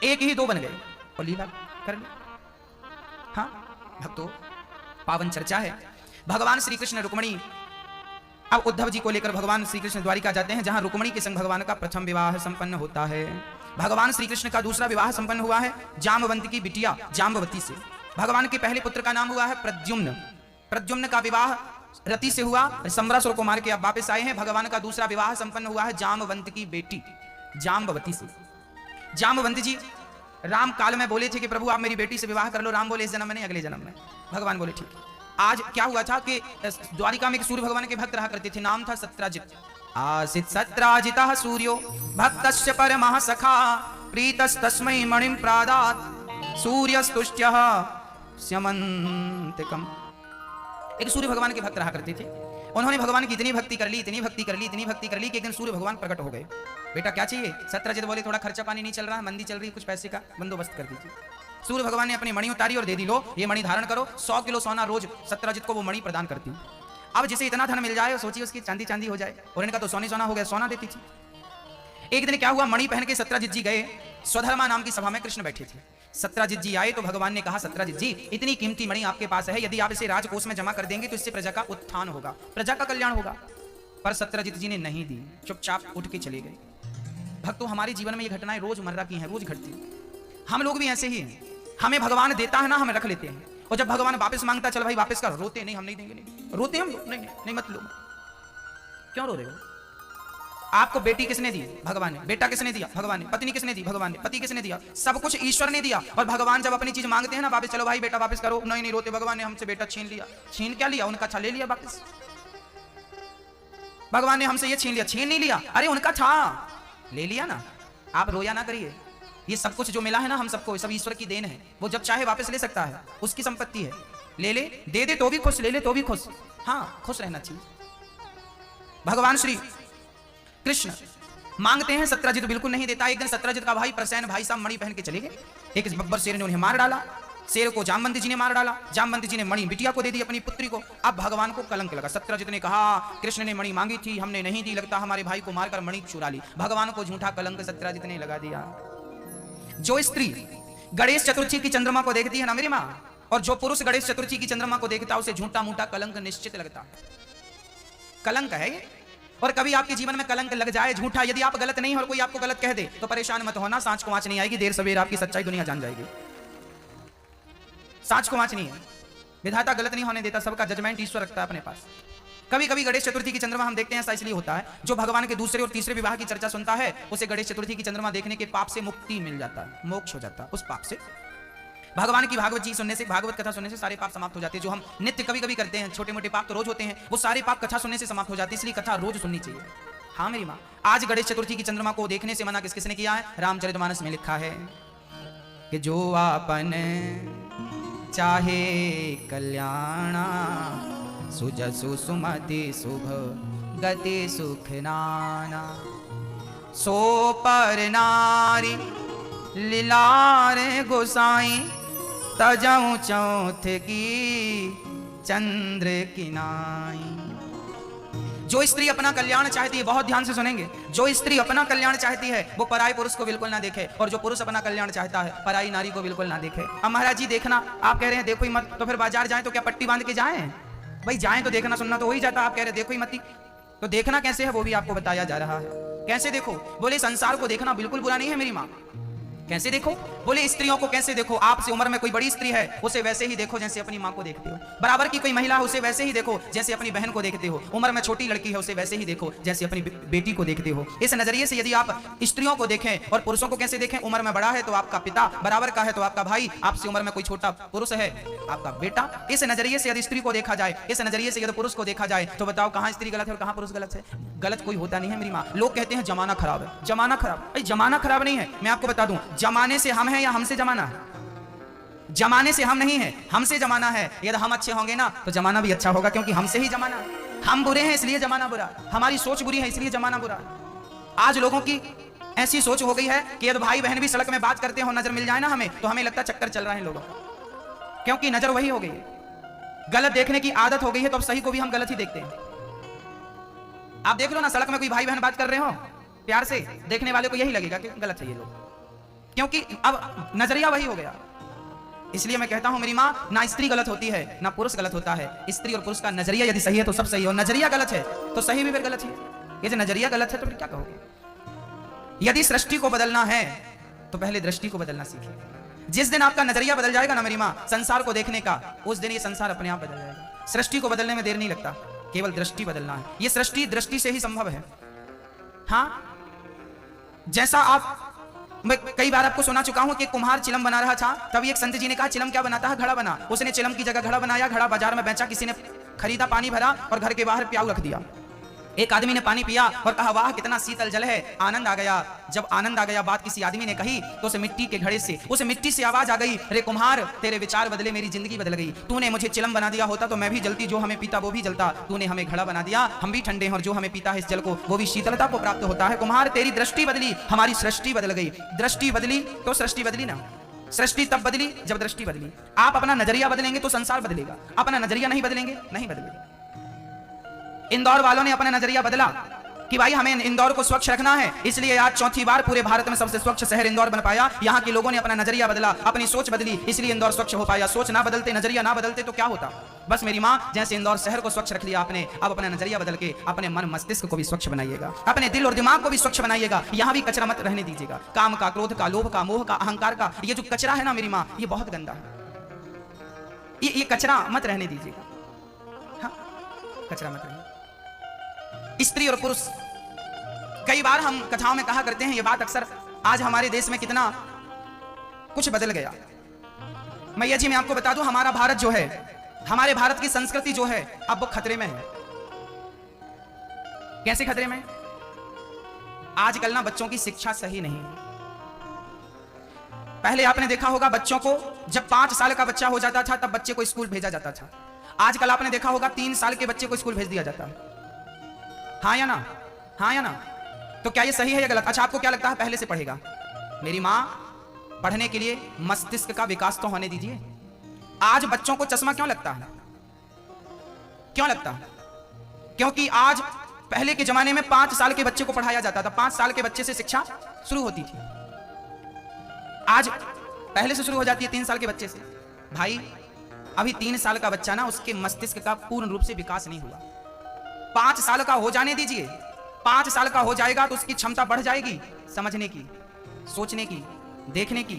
एक ही 2 बन गए और लीला कर ली। हाँ भक्तों, पावन चर्चा है। भगवान श्री कृष्ण रुक्मणी, अब उद्धव जी को लेकर भगवान श्री कृष्ण द्वारिका जाते हैं, जहां रुक्मणी के संग भगवान का प्रथम विवाह संपन्न होता है। भगवान श्री कृष्ण का दूसरा विवाह संपन्न हुआ है जाम्बवंत की बिटिया जाम्बवती से। भगवान के पहले पुत्र का नाम हुआ है प्रद्युम्न। प्रद्युम्न का विवाह रति से हुआ, सम्रासुर को मार के अब वापस आए हैं। भगवान का दूसरा विवाह संपन्न हुआ है जाम्बवंत की बेटी जाम्बवती से। जाम्बवंत जी राम काल में बोले थे कि प्रभु आप मेरी बेटी से विवाह कर लो। राम बोले इस जन्म में नहीं, अगले जन्म में। भगवान बोले ठीक है। आज क्या हुआ था कि द्वारिका में एक सूर्य भगवान के भक्त रहा करते थे, नाम था सत्राजित। आसित सत्राजितः सूर्यो भक्तस्य परमः सखा प्रीतस्तस्मै मणिं प्रादात् सूर्यस्तुष्ट्यः स्यमन्तिकम्। एक सूर्य भगवान के भक्त रहा करते थे। उन्होंने भगवान की इतनी भक्ति कर ली, इतनी भक्ति कर ली, इतनी भक्ति कर ली कि एक दिन सूर्य भगवान प्रकट हो गए। बेटा क्या चाहिए? सत्राजित बोले थोड़ा खर्चा पानी नहीं चल रहा, मंदी चल रही, कुछ पैसे का बंदोबस्त कर दीजिए। सूर्य भगवान ने अपनी मणि उतारी और दे दी, लो ये मणि धारण करो। 100 किलो सोना रोज सत्राजित को वो मणि प्रदान करती हूँ। अब जिसे इतना धन मिल जाए, सोचिए उसकी चांदी चांदी हो जाए। और इनका तो सोने सोना हो गया, सोना देती थी। एक दिन क्या हुआ, मणि पहन के सत्राजित जी गए। स्वधर्मा नाम की सभा में कृष्ण बैठे थे। सत्राजित जी आए तो भगवान ने कहा, सत्राजित जी इतनी कीमती मणि आपके पास है, यदि आप इसे राजकोष में जमा कर देंगे तो इससे प्रजा का उत्थान होगा, प्रजा का कल्याण होगा। पर सत्राजित जी ने नहीं दी, चुपचाप उठ के चले गए। भक्तों, हमारे जीवन में ये घटनाएं रोजमर्रा की हैं, रोज घटती हैं। हम लोग भी ऐसे ही हैं, हमें भगवान देता है ना, हम रख लेते हैं, और जब भगवान वापस मांगता, चल भाई वापस कर, रोते नहीं, हम नहीं देंगे, नहीं रोते हम, नहीं नहीं मत लो। क्यों रो रहे हो? आपको बेटी किसने दी? भगवान ने। बेटा किसने दिया? भगवान ने। पत्नी किसने दी? भगवान ने। पति किसने दिया? सब कुछ ईश्वर ने दिया। और भगवान जब अपनी चीज मांगते हैं ना, वापस चलो भाई बेटा वापस करो, नहीं नहीं रोते, भगवान ने हमसे बेटा छीन लिया। छीन क्या लिया? उनका था ले लिया वापस। भगवान ने हमसे ये छीन लिया, छीन नहीं लिया, अरे उनका था ले लिया ना। आप रोया ना करिए, ये सब कुछ जो मिला है ना हम सबको, सब ईश्वर की देन है। वो जब चाहे वापस ले सकता है, उसकी संपत्ति है। ले ले, दे दे तो भी खुश, ले ले तो भी खुश। हाँ, खुश रहना चाहिए। भगवान श्री कृष्ण मांगते हैं, सत्राजित बिल्कुल नहीं देता। एक दिन सत्राजित का भाई प्रसेन भाई साहब मणि पहन के चले गए। एक बब्बर शेर ने उन्हें मार डाला, शेर को जामवंती जी ने मार डाला, जामवंती जी ने मणि बिटिया को दे दी, अपनी पुत्री को। अब भगवान को कलंक लगा। सत्राजित ने कहा, कृष्ण ने मणि मांगी थी, हमने नहीं दी, लगता हमारे भाई को मारकर मणि चुरा ली। भगवान को झूठा कलंक सत्राजित ने लगा दिया। जो स्त्री गणेश चतुर्थी की चंद्रमा को देखती है ना मेरी माँ, और जो पुरुष गणेश चतुर्थी की चंद्रमा को देखता है, उसे झूठा मूठा कलंक निश्चित लगता। कलंक है ये। और कभी आपके जीवन में कलंक लग जाए झूठा, यदि आप गलत नहीं और कोई आपको गलत कह दे तो परेशान मत होना, सांच को आंच नहीं आएगी, देर सवेर आपकी सच्चाई दुनिया जान जाएगी। सांच को आंच नहीं है, विधाता गलत नहीं होने देता, सबका जजमेंट ईश्वर रखता है अपने पास। कभी कभी गणेश चतुर्थी की चंद्रमा हम देखते हैं, ऐसा इसलिए होता है, जो भगवान के दूसरे और तीसरे विवाह की चर्चा सुनता है, उसे गणेश चतुर्थी की चंद्रमा देखने के पाप से मुक्ति मिल जाता है, मोक्ष हो जाता है उस पाप से। भगवान की भागवत जी सुनने से, भागवत कथा सुनने से सारे पाप समाप्त हो जाते हैं। जो हम नित्य कभी कभी करते हैं, छोटे मोटे पाप तो रोज होते हैं, वो सारे पाप कथा सुनने से समाप्त हो जाते हैं, इसलिए कथा रोज सुननी चाहिए। हाँ मेरी माँ, आज गणेश चतुर्थी की चंद्रमा को देखने से मना किस किसने किया है? रामचरितमानस में लिखा है कि जो आपन चाहे कल्याणा, सुजसु सुमति शुभ गति सुख नाना, सो पर नारी लीलार गोसाई, तजऊ चौथ की चंद्र किनाई। जो स्त्री अपना कल्याण चाहती है, बहुत ध्यान से सुनेंगे, जो स्त्री अपना कल्याण चाहती है वो पराई पुरुष को बिल्कुल ना देखे, और जो पुरुष अपना कल्याण चाहता है पराई नारी को बिल्कुल ना देखे। अब महाराज जी देखना, आप कह रहे हैं देखो ही मत, तो फिर बाजार जाएं तो क्या पट्टी बांध के जाएं? भाई जाएं तो देखना सुनना तो हो ही जाता, आप कह रहे देखो ही मत, तो देखना कैसे है वो भी आपको बताया जा रहा है। कैसे देखो? बोले संसार को देखना बिल्कुल बुरा नहीं है मेरी माँ। कैसे देखो? बोले स्त्रियों को कैसे देखो? आपसे उम्र में कोई बड़ी स्त्री है, उसे वैसे ही देखो जैसे अपनी माँ को देखते हो। बराबर की कोई महिला है, उसे वैसे ही देखो जैसे अपनी बहन को देखते हो। उम्र में छोटी लड़की है, उसे वैसे ही देखो जैसे अपनी बेटी को देखते हो। इस नजरिए से यदि आप स्त्रियों को देखें, और पुरुषों को कैसे देखें? उम्र में बड़ा है तो आपका पिता, बराबर का है तो आपका भाई, आपसे उम्र में कोई छोटा पुरुष है आपका बेटा। इस नजरिए से यदि स्त्री को देखा जाए, इस नजरिए से यदि पुरुष को देखा जाए, तो बताओ कहां स्त्री गलत है और कहां पुरुष गलत है? गलत कोई होता नहीं है मेरी माँ। लोग कहते हैं जमाना खराब है, जमाना खराब। भाई जमाना खराब नहीं है, मैं आपको बता दूं, जमाने से हम हैं या हमसे जमाना है? जमाने से हम नहीं है, हमसे जमाना है। यदि हम अच्छे होंगे ना तो जमाना भी अच्छा होगा, क्योंकि हमसे ही जमाना। हम बुरे हैं इसलिए जमाना बुरा, हमारी सोच बुरी है इसलिए जमाना बुरा। आज लोगों की ऐसी सोच हो गई है कि यदि भाई बहन भी सड़क में बात करते हो, नजर मिल जाए ना हमें, तो हमें लगता है चक्कर चल रहा है लोगों, क्योंकि नजर वही हो गई है। गलत देखने की आदत हो गई है, तो अब सही को भी हम गलत ही देखते हैं। आप देख लो ना, सड़क में कोई भाई बहन बात कर रहे हो प्यार से, देखने वाले को यही लगेगा कि गलत है ये लोग, क्योंकि अब नजरिया वही हो गया। इसलिए मैं कहता हूं मेरी माँ, ना स्त्री गलत होती है ना पुरुष गलत होता है। स्त्री और पुरुष का नजरिया यदि सही है तो सब सही है, और नजरिया गलत है तो सही भी फिर गलत है। ये जो नजरिया गलत है तो फिर क्या कहोगे? यदि सृष्टि को बदलना है तो पहले दृष्टि को बदलना सीखिए। जिस दिन आपका नजरिया बदल जाएगा ना मेरी माँ, संसार को देखने का, उस दिन ये संसार अपने आप बदल जाएगा। सृष्टि को बदलने में देर नहीं लगता, केवल दृष्टि बदलना है। ये सृष्टि दृष्टि से ही संभव है। हाँ, जैसा आप, मैं कई बार आपको सुना चुका हूं कि कुम्हार चिलम बना रहा था, तभी एक संत जी ने कहा चिलम क्या बनाता है? घड़ा बना। उसने चिलम की जगह घड़ा बनाया, घड़ा बाजार में बेचा, किसी ने खरीदा, पानी भरा और घर के बाहर प्याऊ रख दिया। एक आदमी ने पानी पिया और कहा वाह कितना शीतल जल है, आनंद आ गया। जब आनंद आ गया, बात किसी आदमी ने कही तो उस मिट्टी के घड़े से, उस मिट्टी से आवाज आ गई, रे कुम्हार तेरे विचार बदले मेरी जिंदगी बदल गई। तूने मुझे चिलम बना दिया होता तो मैं भी जलती, जो हमें पीता वो भी जलता। तूने हमें घड़ा बना दिया, हम भी ठंडे हैं, और जो हमें पीता है इस जल को वो भी शीतलता को प्राप्त होता है। कुम्हार तेरी दृष्टि बदली, हमारी सृष्टि बदल गई। दृष्टि बदली तो सृष्टि बदली ना। सृष्टि तब बदली जब दृष्टि बदली। आप अपना नजरिया बदलेंगे तो संसार बदलेगा, अपना नजरिया नहीं बदलेंगे नहीं बदलेगा। इंदौर वालों ने अपना नजरिया बदला, कि भाई हमें इंदौर को स्वच्छ रखना है, इसलिए आज चौथी बार पूरे भारत में सबसे स्वच्छ शहर इंदौर बन पाया। यहाँ के लोगों ने अपना नजरिया बदला, अपनी सोच बदली, इसलिए इंदौर स्वच्छ हो पाया। सोच ना बदलते, नजरिया ना बदलते तो क्या होता। बस मेरी माँ, जैसे इंदौर शहर को स्वच्छ रख लिया आपने, अब अपना नजरिया बदल के अपने मन मस्तिष्क को भी स्वच्छ बनाइएगा, अपने दिल और दिमाग को भी स्वच्छ बनाइएगा। यहाँ भी कचरा मत रहने दीजिएगा, काम का, क्रोध का, लोभ का, मोह का, अहंकार का, ये जो कचरा है ना मेरी माँ, ये बहुत गंदा है। ये कचरा मत रहने दीजिएगा। हाँ, कचरा मत रहने। स्त्री और पुरुष, कई बार हम कथाओं में कहा करते हैं ये बात अक्सर, आज हमारे देश में कितना कुछ बदल गया। मैया जी मैं आपको बता दूं, हमारा भारत जो है, हमारे भारत की संस्कृति जो है, अब वो खतरे में है। कैसे खतरे में? आजकल ना बच्चों की शिक्षा सही नहीं है। पहले आपने देखा होगा बच्चों को जब 5 साल का बच्चा हो जाता था तब बच्चे को स्कूल भेजा जाता था। आजकल आपने देखा होगा 3 साल के बच्चे को स्कूल भेज दिया जाता है। हाँ या ना? हाँ या ना? तो क्या ये सही है या गलत? अच्छा, आपको क्या लगता है पहले से पढ़ेगा? मेरी मां, पढ़ने के लिए मस्तिष्क का विकास तो होने दीजिए। आज बच्चों को चश्मा क्यों लगता है? क्यों लगता है? क्योंकि आज, पहले के जमाने में 5 साल के बच्चे को पढ़ाया जाता था, 5 साल के बच्चे से शिक्षा शुरू होती थी। आज पहले से शुरू हो जाती है 3 साल के बच्चे से। भाई अभी 3 साल का बच्चा ना, उसके मस्तिष्क का पूर्ण रूप से विकास नहीं हुआ। 5 साल का हो जाने दीजिए, 5 साल का हो जाएगा तो उसकी क्षमता बढ़ जाएगी, समझने की, सोचने की, देखने की।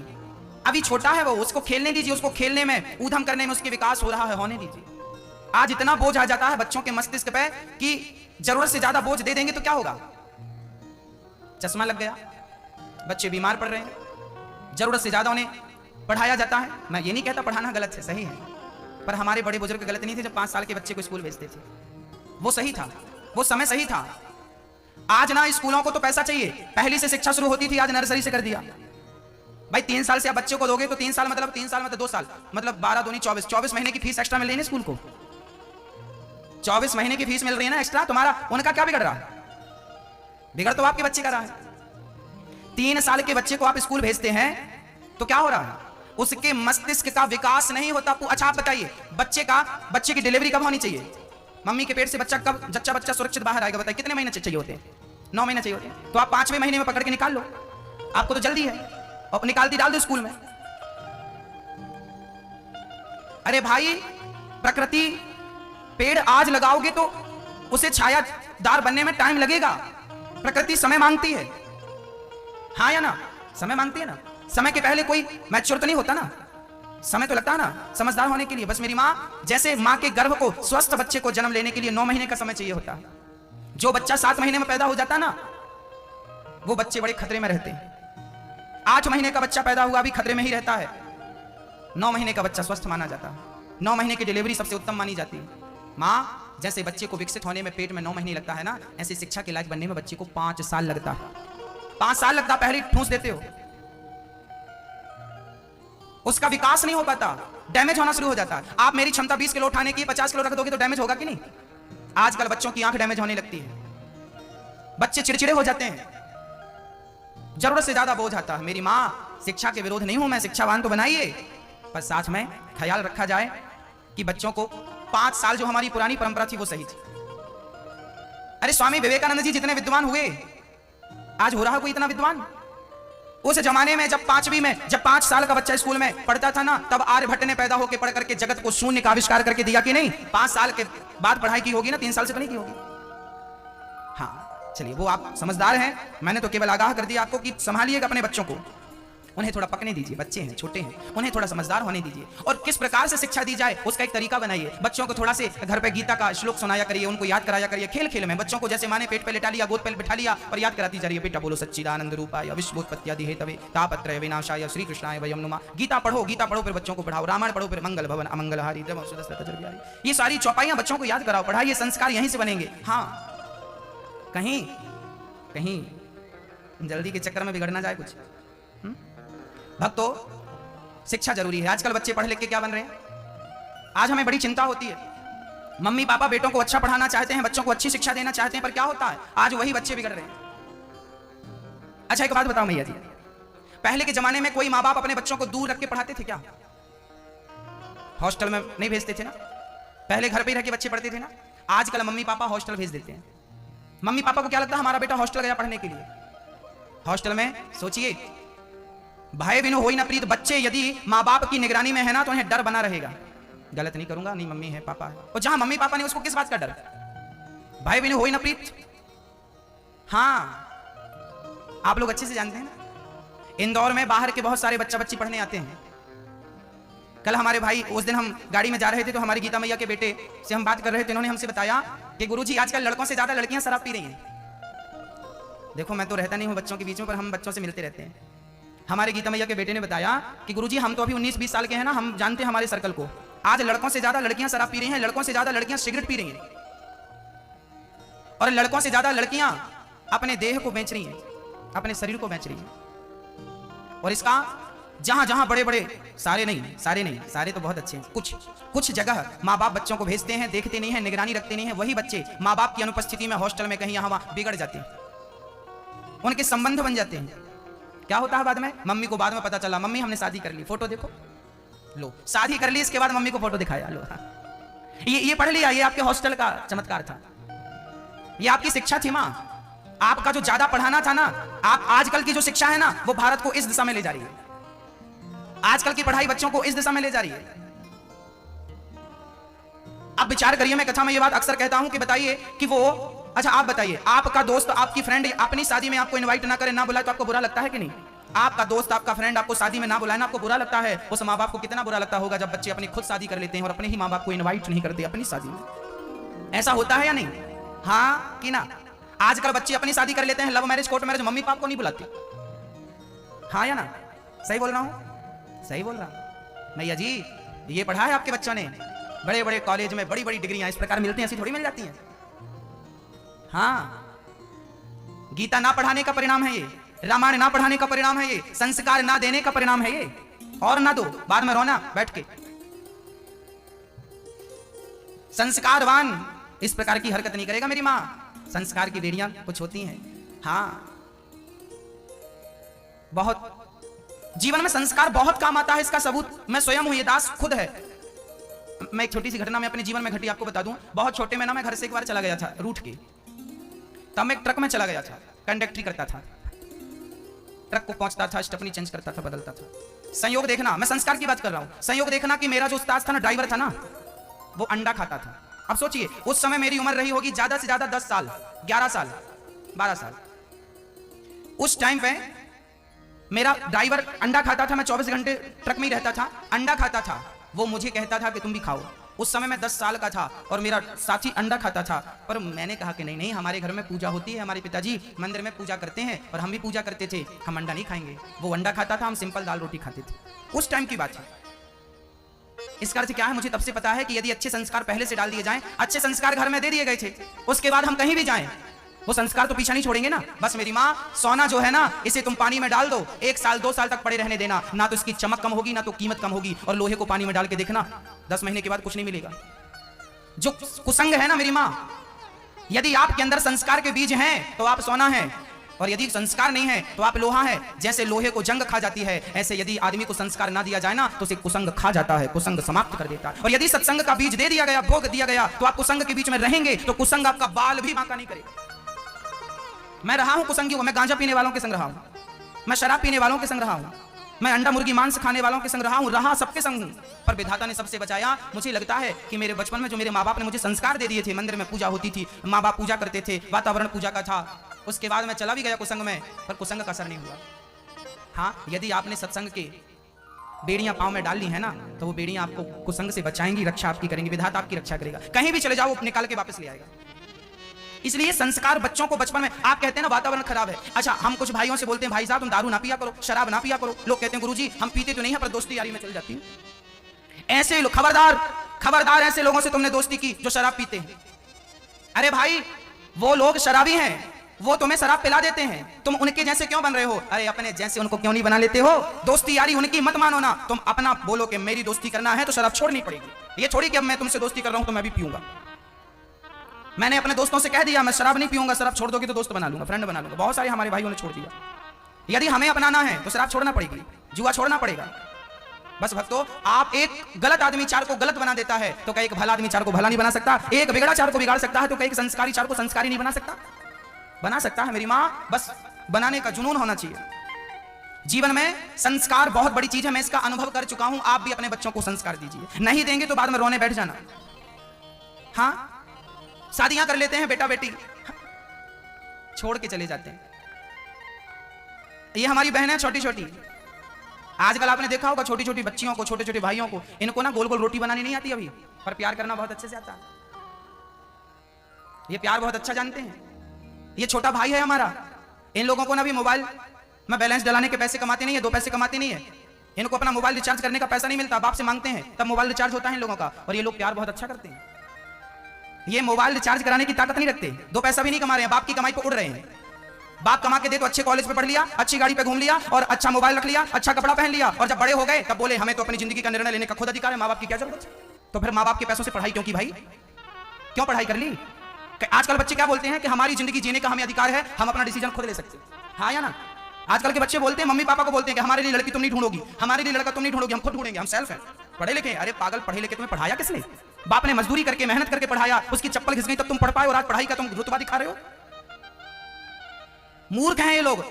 अभी छोटा है वो, उसको खेलने दीजिए, उसको खेलने में, ऊधम करने में उसके विकास हो रहा है, होने दीजिए। आज इतना बोझ आ जाता है बच्चों के मस्तिष्क पे कि जरूरत से ज्यादा बोझ दे देंगे तो क्या होगा? चश्मा लग गया, बच्चे बीमार पड़ रहे हैं, जरूरत से ज्यादा उन्हें पढ़ाया जाता है। मैं ये नहीं कहता पढ़ाना गलत है, सही है, पर हमारे बड़े बुजुर्ग गलत नहीं थे जब 5 साल के बच्चे को स्कूल भेजते थे। वो सही था, वो समय सही था। आज ना स्कूलों को तो पैसा चाहिए, पहली से शिक्षा शुरू होती थी, आज नर्सरी से कर दिया। भाई 3 साल से आप बच्चे को दोगे तो 3 साल मतलब 3 साल मतलब 2 साल मतलब 12 दूनी 24, 24 महीने की फीस एक्स्ट्रा मिल रही है ना स्कूल को। 24 महीने की फीस मिल रही है ना एक्स्ट्रा, तुम्हारा उनका क्या बिगड़ रहा है? बिगड़ तो आपके बच्चे का रहा है। 3 साल के बच्चे को आप स्कूल भेजते हैं तो क्या हो रहा है? उसके मस्तिष्क का विकास नहीं होता। अच्छा आप बताइए, बच्चे की डिलीवरी कब होनी चाहिए? मम्मी के पेट से बच्चा कब, बच्चा सुरक्षित बाहर आएगा? बताइए कितने महीने चाहिए होते हैं? 9 महीने चाहिए होते हैं। तो आप 5वें महीने में पकड़ के निकाल लो, आपको तो जल्दी है, और निकालती डाल दो स्कूल में। अरे भाई, प्रकृति, पेड़ आज लगाओगे तो उसे छायादार बनने में टाइम लगेगा। प्रकृति समय मांगती है, हाँ या ना? समय मांगती है ना। समय के पहले कोई मैच्योर तो नहीं होता ना, समय तो लगता है ना समझदार होने के लिए। बस मेरी माँ, जैसे माँ के गर्भ को, स्वस्थ बच्चे को जन्म लेने के लिए 9 महीने का समय चाहिए होता है। जो बच्चा 7 महीने में पैदा हो जाता है ना, वो बच्चे बड़े खतरे में रहते हैं। 8 महीने का बच्चा पैदा हुआ भी खतरे में ही रहता है। 9 महीने का बच्चा स्वस्थ माना जाता है। 9 महीने की डिलीवरी सबसे उत्तम मानी जाती है। माँ, जैसे बच्चे को विकसित होने में पेट में 9 महीने लगता है ना, ऐसे शिक्षा के लायक बनने में बच्चे को 5 साल लगता है। 5 साल लगता, पहले ठूंस देते हो, उसका विकास नहीं हो पाता, डैमेज होना शुरू हो जाता है। आप मेरी क्षमता 20 किलो उठाने की 50 किलो रख दोगे तो डैमेज होगा कि नहीं? आजकल बच्चों की आंख डैमेज होने लगती है, बच्चे चिड़चिड़े हो जाते हैं, जरूरत से ज्यादा बोझ आता है। मेरी माँ, शिक्षा के विरोध नहीं हूं मैं, शिक्षावान तो बनाइए, पर साथ में ख्याल रखा जाए कि बच्चों को 5 साल, जो हमारी पुरानी परंपरा थी वो सही थी। अरे स्वामी विवेकानंद जी जितने विद्वान हुए, आज हो रहा है कोई इतना विद्वान? उस जमाने में जब 5वीं में, जब 5 साल का बच्चा स्कूल में पढ़ता था ना, तब आर्यभट्ट ने पैदा होकर पढ़ करके जगत को शून्य का आविष्कार करके दिया कि नहीं? 5 साल के बाद पढ़ाई की होगी ना, 3 साल से तो नहीं की होगी। हाँ चलिए, वो आप समझदार हैं, मैंने तो केवल आगाह कर दिया आपको कि संभालिएगा अपने बच्चों को, उन्हें थोड़ा पकने दीजिए, बच्चे हैं, छोटे हैं, उन्हें थोड़ा समझदार होने दीजिए। और किस प्रकार से शिक्षा दी जाए उसका एक तरीका बनाइए। बच्चों को थोड़ा से घर पे गीता का श्लोक सुनाया करिए, उनको याद कराया करिए, खेल खेल में बच्चों को, जैसे माँ ने पेट पे लिटा लिया, गोद पे बिठा लिया और याद कराती जा रही है, बेटा बोलो सच्चिदानंद रूपाय विश्वोत्पत्त्यादि हेतवे तापत्रय विनाशाय श्री कृष्णाय वयं नुमा। गीता पढ़ो, फिर बच्चों को पढ़ाओ, रामायण पढ़ो, फिर मंगल भवन अमंगलहारी, ये सारी चौपाइयां बच्चों को याद कराओ, पढ़ाइए, संस्कार यहीं से बनेंगे। हाँ, कहीं जल्दी के चक्कर में बिगड़ ना जाए कुछ। भक्तों, शिक्षा जरूरी है। आजकल बच्चे पढ़ लिख के क्या बन रहे हैं? आज हमें बड़ी चिंता होती है। मम्मी पापा बेटों को अच्छा पढ़ाना चाहते हैं, बच्चों को अच्छी शिक्षा देना चाहते हैं, पर क्या होता है? आज वही बच्चे बिगड़ रहे हैं। अच्छा एक बात बताओ मैया जी, पहले के जमाने में कोई माँ बाप अपने बच्चों को दूर रख के पढ़ाते थे क्या? हॉस्टल में नहीं भेजते थे ना, पहले घर पे ही रह के बच्चे पढ़ते थे ना। आजकल मम्मी पापा हॉस्टल भेज देते हैं। मम्मी पापा को क्या लगता है हमारा बेटा हॉस्टल गया पढ़ने के लिए। हॉस्टल में सोचिए, भाई बिनु होई ना प्रीत, बच्चे यदि माँ बाप की निगरानी में है ना तो उन्हें डर बना रहेगा, गलत नहीं करूंगा, नहीं मम्मी है पापा है, और जहां मम्मी पापा नहीं उसको किस बात का डर, भाई बिनु होई ना प्रीत। हाँ आप लोग अच्छे से जानते हैं ना, इंदौर में बाहर के बहुत सारे बच्चा बच्ची पढ़ने आते हैं। कल हमारे भाई, उस दिन हम गाड़ी में जा रहे थे तो हमारी गीता मैया के बेटे से हम बात कर रहे थे, उन्होंने हमसे बताया कि गुरुजी आजकल लड़कों से ज्यादा लड़कियां शराब पी रही हैं। देखो मैं तो रहता नहीं हूं बच्चों के बीच में, पर हम बच्चों से मिलते रहते हैं। हमारे गीता मैया के बेटे ने बताया कि गुरुजी हम तो अभी 19-20 साल के हैं ना, हम जानते हैं हमारे सर्कल को, आज लड़कों से ज्यादा लड़कियां शराब पी रही हैं, लड़कों से ज्यादा लड़कियां सिगरेट पी रही हैं, और लड़कों से ज्यादा लड़कियां अपने देह को बेच रही हैं, अपने शरीर को बेच रही हैं। और इसका जहां जहां बड़े बड़े, सारे नहीं, सारे तो बहुत अच्छे हैं, कुछ जगह माँ बाप बच्चों को भेजते हैं, देखते नहीं है, निगरानी रखते नहीं है, वही बच्चे माँ बाप की अनुपस्थिति में हॉस्टल में कहीं यहाँ वहां बिगड़ जाते हैं, उनके संबंध बन जाते हैं। क्या होता है बाद में, मम्मी को बाद में पता चला मम्मी हमने शादी कर ली, फोटो देखो, लो शादी कर ली, इसके बाद मम्मी को फोटो दिखाया, लो ये पढ़ लिया, ये आपके हॉस्टल का चमत्कार था, ये आपकी शिक्षा थी। माँ आपका जो ज्यादा पढ़ाना था ना, आप आजकल की जो शिक्षा है ना वो भारत को इस दिशा में ले जा रही है, आजकल की पढ़ाई बच्चों को इस दिशा में ले जा रही है। अब विचार करिए, मैं कथा में ये बात अक्सर कहता हूं कि बताइए कि वो, अच्छा आप बताइए, आपका दोस्त आपकी फ्रेंड अपनी शादी में आपको इनवाइट ना करे, ना बुलाए तो आपको बुरा लगता है कि नहीं? आपका दोस्त आपका फ्रेंड आपको शादी में ना बुलाए ना, आपको बुरा लगता है? उस माँ बाप को कितना बुरा लगता होगा जब बच्चे अपनी खुद शादी कर लेते हैं और अपने ही माँ बाप को इनवाइट नहीं करते अपनी शादी में। ऐसा होता है या नहीं? हाँ कि ना? आजकल बच्चे अपनी शादी कर लेते हैं, love marriage court marriage, mummy पाप को नहीं बुलाते। हाँ या ना? सही बोल रहा हूं? सही बोल रहा मैया जी, ये पढ़ा है आपके बच्चों ने, बड़े बड़े कॉलेज में बड़ी बड़ी डिग्रियां इस प्रकार मिलती हैं, ऐसी थोड़ी मिल जाती हैं। हाँ, गीता ना पढ़ाने का परिणाम है ये, रामायण ना पढ़ाने का परिणाम है ये, संस्कार ना देने का परिणाम है ये। और ना दो, बाद में रोना बैठ के। संस्कारवान इस प्रकार की हरकत नहीं करेगा मेरी मां। संस्कार की बेड़ियां कुछ होती हैं। हाँ, बहुत जीवन में संस्कार बहुत काम आता है, इसका सबूत मैं स्वयं हूं, ये दास खुद है। मैं एक छोटी सी घटना में अपने जीवन में घटी आपको बता दूं। बहुत छोटे में ना मैं घर से एक बार चला गया था रूठ के, तब मैं एक ट्रक में चला गया था, कंडक्टरी करता था, ट्रक को पहुंचता था, स्टेपनी चेंज करता था, बदलता था। संयोग देखना, मैं संस्कार की बात कर रहा हूं, संयोग देखना कि मेरा जो उस्ताद था ना, ड्राइवर था ना, वो अंडा खाता था। अब सोचिए उस समय मेरी उम्र रही होगी ज्यादा से ज्यादा 10 साल, 11 साल, 12 साल। उस टाइम पे मेरा ड्राइवर अंडा खाता था, मैं 24 घंटे ट्रक में ही रहता था, अंडा खाता था। वो मुझे कहता था कि तुम भी खाओ। उस समय मैं 10 साल का था और मेरा साथी अंडा खाता था, पर मैंने कहा कि नहीं नहीं, हमारे घर में पूजा होती है, हमारे पिताजी मंदिर में पूजा करते हैं और हम भी पूजा करते थे, हम अंडा नहीं खाएंगे। वो अंडा खाता था, हम सिंपल दाल रोटी खाते थे। उस टाइम की बात है। इसका अर्थ क्या है? मुझे तब से पता है कि यदि अच्छे संस्कार पहले से डाल दिए जाएं, अच्छे संस्कार घर में दे दिए गए थे, उसके बाद हम कहीं भी जाएं वो संस्कार तो पीछा नहीं छोड़ेंगे ना। बस मेरी माँ, सोना जो है ना, इसे तुम पानी में डाल दो, 1 साल 2 साल तक पड़े रहने देना, ना तो इसकी चमक कम होगी ना तो कीमत कम होगी। और लोहे को पानी में डाल के देखना, 10 महीने के बाद कुछ नहीं मिलेगा। जो कुसंग है ना मेरी माँ, यदि आपके अंदर संस्कार के बीज हैं तो आप सोना है, और यदि संस्कार नहीं है तो आप लोहा है। जैसे लोहे को जंग खा जाती है, ऐसे यदि आदमी को संस्कार ना दिया जाए ना तो उसे कुसंग खा जाता है, कुसंग समाप्त कर देता है। और यदि सत्संग का बीज दे दिया गया, भोग दिया गया, तो आप कुसंग के बीच में रहेंगे तो कुसंग आपका बाल भी बांका नहीं करेगा। मैं रहा हूं कुसंगी हूं, मैं गांजा पीने वालों के संग रहा हूं, मैं शराब पीने वालों के संग रहा हूं, मैं अंडा मुर्गी मांस खाने वालों के संग रहा सबके संग हूं, पर विधाता ने सबसे बचाया। मुझे लगता है कि मेरे बचपन में जो मेरे माँ बाप ने मुझे संस्कार दे दिए थे, मंदिर में पूजा होती थी, माँ बाप पूजा करते थे, वातावरण पूजा का था, उसके बाद मैं चला भी गया कुसंग में, पर कुसंग का असर नहीं हुआ। हाँ, यदि आपने सत्संग के बेड़ियां पांव में डाल ली है ना, तो वो बेड़ियां आपको कुसंग से बचाएंगी, रक्षा आपकी करेंगी, विधाता आपकी रक्षा करेगा। कहीं भी चले जाओ वो निकाल के वापस ले आएगा। इसलिए संस्कार बच्चों को बचपन में, आप कहते हैं ना वातावरण खराब है, अच्छा हम कुछ भाइयों से बोलते हैं भाई साहब तुम दारू ना पिया करो, शराब ना पिया करो, लोग कहते हैं गुरुजी हम पीते तो नहीं है पर दोस्ती यारी में चल जाती है। ऐसे लोग, खबरदार ऐसे लोगों से तुमने दोस्ती की जो शराब पीते हैं। अरे भाई वो लोग शराबी हैं, वो तुम्हें शराब पिला देते हैं, तुम उनके जैसे क्यों बन रहे हो? अरे अपने जैसे उनको क्यों नहीं बना लेते हो? दोस्ती यारी उनकी मत मानो ना, तुम अपना बोलो कि मेरी दोस्ती करना है तो शराब छोड़नी पड़ेगी। ये छोड़ी कि अब मैं तुमसे दोस्ती कर रहा हूं तो मैं भी पीऊंगा। मैंने अपने दोस्तों से कह दिया मैं शराब नहीं पीऊंगा, शराब छोड़ दोगे तो दोस्त बना लूंगा, फ्रेंड बना लूंगा। बहुत सारे हमारे भाइयों ने छोड़ दिया। यदि हमें अपनाना है तो शराब छोड़ना पड़ेगी, जुआ छोड़ना पड़ेगा। बस भक्तों, आप एक गलत आदमी 4 को गलत बना देता है तो क्या एक भला आदमी 4 को भला नहीं बना सकता? एक बिगड़ा 4 को बिगाड़ सकता है तो क्या एक संस्कारी 4 को संस्कारी नहीं बना सकता? बना सकता है मेरी माँ, बस बनाने का जुनून होना चाहिए। जीवन में संस्कार बहुत बड़ी चीज है, मैं इसका अनुभव कर चुका हूं। आप भी अपने बच्चों को संस्कार दीजिए, नहीं देंगे तो बाद में रोने बैठ जाना। हाँ, शादियां कर लेते हैं बेटा बेटी, छोड़ के चले जाते हैं। ये हमारी बहनें छोटी छोटी, आजकल आपने देखा होगा छोटी छोटी बच्चियों को, छोटे छोटे भाइयों को, इनको ना गोल गोल रोटी बनानी नहीं आती अभी, पर प्यार करना बहुत अच्छे से आता है। ये प्यार बहुत अच्छा जानते हैं। ये छोटा भाई है हमारा, इन लोगों को ना भी मोबाइल में बैलेंस डलाने के पैसे कमाते नहीं है, 2 पैसे कमाते नहीं है, इनको अपना मोबाइल रिचार्ज करने का पैसा नहीं मिलता, बाप से मांगते हैं तब मोबाइल रिचार्ज होता है इन लोगों का। और ये लोग प्यार बहुत अच्छा करते हैं। ये मोबाइल रिचार्ज कराने की ताकत नहीं रखते, 2 पैसा भी नहीं कमा रहे हैं, बाप की कमाई पे उड़ रहे हैं। बाप कमा के दे तो अच्छे कॉलेज पे पढ़ लिया, अच्छी गाड़ी पे घूम लिया और अच्छा मोबाइल रख लिया, अच्छा कपड़ा पहन लिया, और जब बड़े हो गए तब बोले हमें तो अपनी जिंदगी का निर्णय लेने का खुद अधिकार है, माँ बाप की क्या जरूरत है। तो फिर माँ बाप के पैसों से पढ़ाई क्यों की भाई, क्यों पढ़ाई कर ली। आजकल बच्चे क्या बोलते हैं कि हमारी जिंदगी जीने का हमें अधिकार है, हम अपना डिसीजन खुद ले सकते हैं। हाँ या ना, आजकल के बच्चे बोलते हैं, मम्मी पापा को बोलते हैं कि हमारे लिए लड़की तुम नहीं ढूंढोगी, हमारे लिए लड़का तुम नहीं ढूंढोगी, हम खुद ढूंढेंगे, हम सेल्फ हैं, पढ़े लिखे। अरे पागल, पढ़े लिखे तुम्हें पढ़ाया किसने, बाप ने मजदूरी करके मेहनत करके पढ़ाया, उसकी चप्पल घिस गई तब तुम पढ़ पाए, और आज पढ़ाई का तुम रुतबा दिखा रहे हो। मूर्ख हैं ये लोग,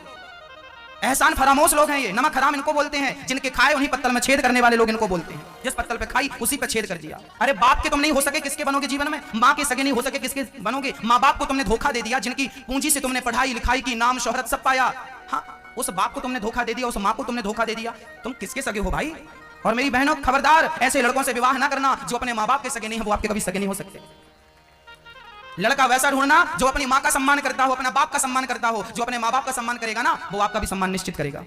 एहसान फरामोश लोग हैं ये, नमक हराम इनको बोलते हैं, जिनके खाए उन्हीं पत्तल में छेद करने वाले लोग इनको बोलते हैं। जिस पत्तल पे खाई उसी पे छेद कर दिया। अरे बाप के तुम नहीं हो सके किसके बनोगे जीवन में, माँ के सगे नहीं हो सके किसके बनोगे। माँ बाप को तुमने धोखा दे दिया, जिनकी पूंजी से तुमने पढ़ाई लिखाई की, नाम शोहरत सब पाया। हाँ, उस बाप को तुमने धोखा दे दिया, उस माँ को तुमने धोखा दे दिया, तुम किसके सगे हो भाई। और मेरी बहनों खबरदार, ऐसे लड़कों से विवाह ना करना जो अपने माँ बाप के सगे नहीं है, वो आपके कभी सगे नहीं हो सकते। लड़का वैसा ढूंढना जो अपनी माँ का सम्मान करता हो, अपना बाप का सम्मान करता हो। जो अपने माँ बाप का सम्मान करेगा ना, वो आपका भी सम्मान निश्चित करेगा।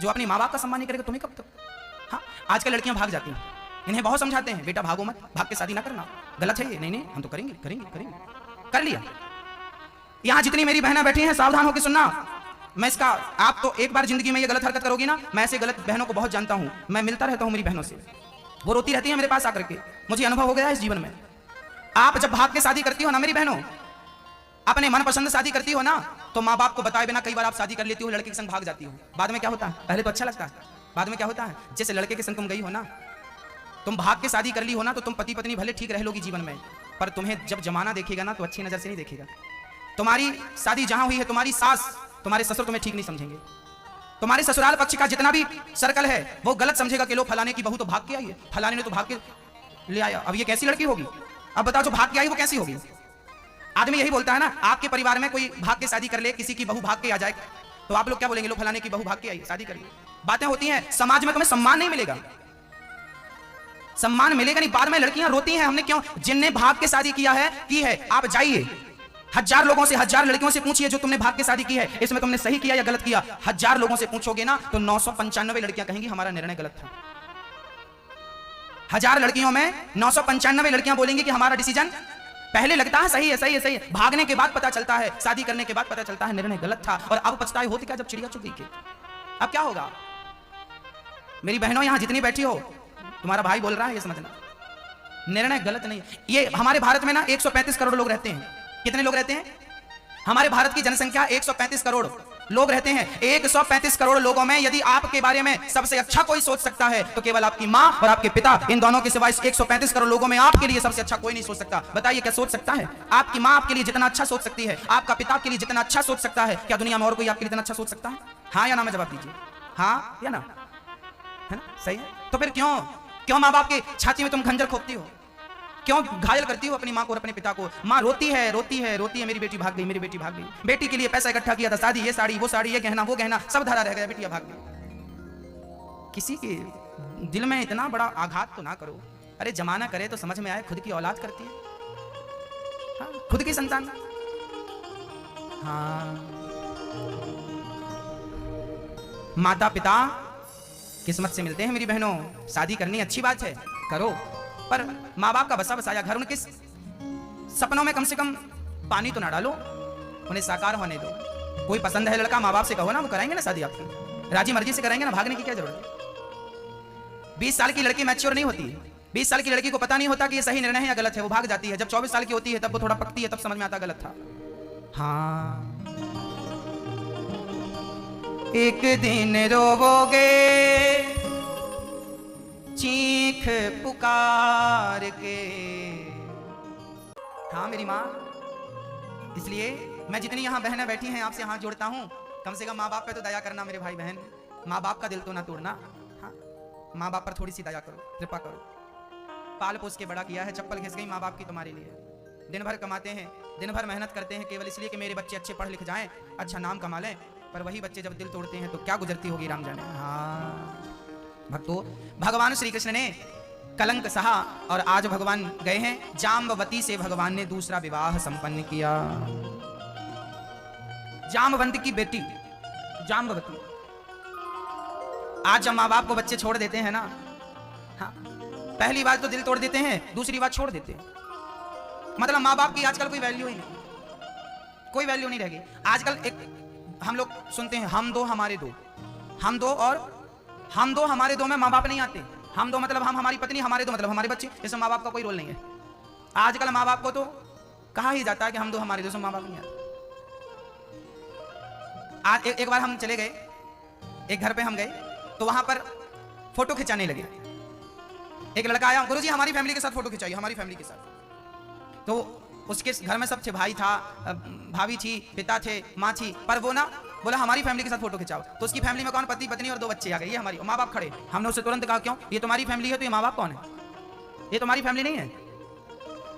जो अपनी माँ बाप का सम्मान नहीं करेगा तुम्हें कब तक। हाँ, आजकल लड़कियां भाग जाती हैं, इन्हें बहुत समझाते हैं, बेटा भागो मत, भाग के शादी ना करना, गलत है ये। नहीं नहीं, हम तो करेंगे करेंगे करेंगे, कर लिया। यहां जितनी मेरी बहनें बैठी हैं, सावधान होकर सुनना। मैं इसका, आप तो एक बार जिंदगी में ये गलत हरकत करोगी ना, मैं ऐसे गलत बहनों को बहुत जानता हूं, मैं मिलता रहता हूं मेरी बहनों से, वो रोती रहती है मेरे पास आकर के, मुझे अनुभव हो गया है इस जीवन में। आप जब भाग के शादी करती हो ना मेरी बहनों, अपने मनपसंद शादी करती हो ना, तो माँ बाप को बताए बिना कई बार आप शादी कर लेती हो, लड़के के संग भाग जाती हो। बाद में क्या होता है, पहले तो अच्छा लगता है, बाद में क्या होता है, जैसे लड़के के संग तुम गई हो ना, तुम भाग के शादी कर ली हो ना, तो तुम पति पत्नी भले ठीक रह लोगी जीवन में, पर तुम्हें जब जमाना देखेगा ना तो अच्छी नजर से नहीं देखेगा। तुम्हारी शादी जहां हुई है, तुम्हारी सास तुम्हारे ससुर तुम्हें ठीक नहीं समझेंगे। तुम्हारे ससुराल पक्ष का जितना भी सर्कल है वो गलत समझेगा कि लो फलाने की बहू तो भाग के आई है, फलाने ने तो भाग के ले आया, अब ये कैसी लड़की होगी। अब बताओ जो भाग के आई वो कैसी होगी। आदमी यही बोलता है ना, आपके परिवार में कोई भाग के शादी कर ले, किसी की बहू भाग के आ जाए, तो आप लोग क्या बोलेंगे, लो फलाने की बहू भाग के आई, शादी कर ली। बातें होती हैं, समाज में तुम्हें सम्मान नहीं मिलेगा, सम्मान मिलेगा नहीं। बाद में लड़कियां रोती हैं, हमने क्यों, जिनने भाग के शादी किया है की है। आप जाइए 1000 लोगों से, 1000 लड़कियों से पूछिए जो तुमने भाग के शादी की है, इसमें तुमने सही किया या गलत किया। 1000 लोगों से पूछोगे ना तो 995 लड़कियां कहेंगी हमारा निर्णय गलत था। 1000 लड़कियों में 995 लड़कियां बोलेंगी कि हमारा डिसीजन पहले लगता है सही है सही है सही है, भागने के बाद पता चलता है, शादी करने के बाद पता चलता है निर्णय गलत था। और अब पछताए होते क्या जब चिड़िया चुग गई। अब क्या होगा। मेरी बहनों यहां जितनी बैठी हो, तुम्हारा भाई बोल रहा है ये समझना, निर्णय गलत नहीं। ये हमारे भारत में ना 135 करोड़ लोग रहते हैं। कितने लोग रहते हैं, हमारे भारत की जनसंख्या 135 करोड़ लोग रहते हैं। 135 करोड़ लोगों में यदि आपके बारे में सबसे अच्छा कोई सोच सकता है तो केवल आपकी मां और आपके पिता, इन दोनों के सिवाय 135 करोड़ लोगों में आपके लिए सबसे अच्छा कोई नहीं सोच सकता। बताइए क्या सोच सकता है। आपकी मां आपके लिए जितना अच्छा सोच सकती है, आपका पिता आपके लिए जितना अच्छा सोच सकता है, क्या दुनिया में और कोई आपके लिए इतना अच्छा सोच सकता है। हाँ या ना में जवाब दीजिए, हाँ या ना, है ना, सही है। तो फिर क्यों क्यों माँ बाप की छाती में तुम खंजर खोपती हो, क्यों घायल करती हो अपनी माँ को और अपने पिता को। माँ रोती है रोती है रोती है, मेरी बेटी भाग गई, मेरी बेटी भाग गई। बेटी के लिए पैसा इकट्ठा किया था, शादी, ये साड़ी वो साड़ी, ये गहना वो गहना, सब धरा रह गया, बेटियां भाग गई। किसी के दिल में इतना बड़ा आघात तो ना करो। अरे जमाना करे तो समझ में आए, खुद की औलाद करती है, हाँ, खुद की संतान। हाँ, माता पिता किस्मत से मिलते हैं मेरी बहनों। शादी करनी अच्छी बात है, करो, पर माँ बाप का बसा बसाया घर, उनके सपनों में कम से कम पानी तो ना डालो, उन्हें साकार होने दो। कोई पसंद है लड़का, माँ बाप से कहो ना, वो कराएंगे ना शादी आपकी, राजी मर्जी से कराएंगे ना, भागने की क्या जरूरत है। 20 साल की लड़की मैच्योर नहीं होती है, 20 साल की लड़की को पता नहीं होता कि ये सही निर्णय है या गलत है, वो भाग जाती है। जब 24 साल की होती है तब वो थोड़ा पकती है, तब समझ में आता गलत था। हाँ, एक दिन रोवोगे चीख पुकार के। हाँ मेरी माँ, इसलिए मैं जितनी यहाँ बहनें बैठी हैं आपसे हाथ जोड़ता हूँ, कम से कम माँ बाप पे तो दया करना मेरे भाई बहन। माँ बाप का दिल तो ना तोड़ना। हाँ, माँ बाप पर थोड़ी सी दया करो, कृपा करो। पाल पोस के बड़ा किया है, चप्पल घिस गई माँ बाप की तुम्हारे लिए। दिन भर कमाते हैं, दिन भर मेहनत करते हैं केवल इसलिए कि मेरे बच्चे अच्छे पढ़ लिख जाएं, अच्छा नाम कमा लें, पर वही बच्चे जब दिल तोड़ते हैं तो क्या गुजरती होगी राम जाने। हाँ भक्तों, भगवान श्री कृष्ण ने कलंक सहा और आज भगवान गए हैं जाम्बवती से भगवान ने दूसरा विवाह संपन्न किया। जाम्बवंत की बेटी जाम्बवती। आज जब माँ बाप को बच्चे छोड़ देते हैं ना, हाँ, पहली बात तो दिल तोड़ देते हैं, दूसरी बात छोड़ देते हैं। मतलब माँ बाप की आजकल कोई वैल्यू ही नहीं, कोई वैल्यू नहीं रहेगी। आजकल एक हम लोग सुनते हैं हम दो हमारे दो, हम दो और हम दो हमारे दो में माँ बाप नहीं आते। हम दो मतलब हम हमारी पत्नी, हमारे दो मतलब हमारे बच्चे, इसमें माँ बाप का कोई रोल नहीं है। आजकल माँ बाप को तो कहा ही जाता है कि हम दो हमारे दो, से माँ बाप नहीं आते। आज एक बार हम चले गए, एक घर पे हम गए तो वहां पर फोटो खिंचाने लगे। एक लड़का आया, गुरुजी हमारी फैमिली के साथ फोटो खिंचाइए, हमारी फैमिली के साथ। तो उसके घर में सब थे, भाई था, भाभी थी, पिता थे, माँ थी, पर वो ना बोला हमारी फैमिली के साथ फोटो खिंचाओ। तो उसकी फैमिली में कौन, पति पत्नी और दो बच्चे आ गए, ये हमारी, माँ बाप खड़े। हमने उससे तुरंत कहा क्यों, ये तुम्हारी फैमिली है तो ये माँ बाप कौन है, ये तुम्हारी फैमिली नहीं है।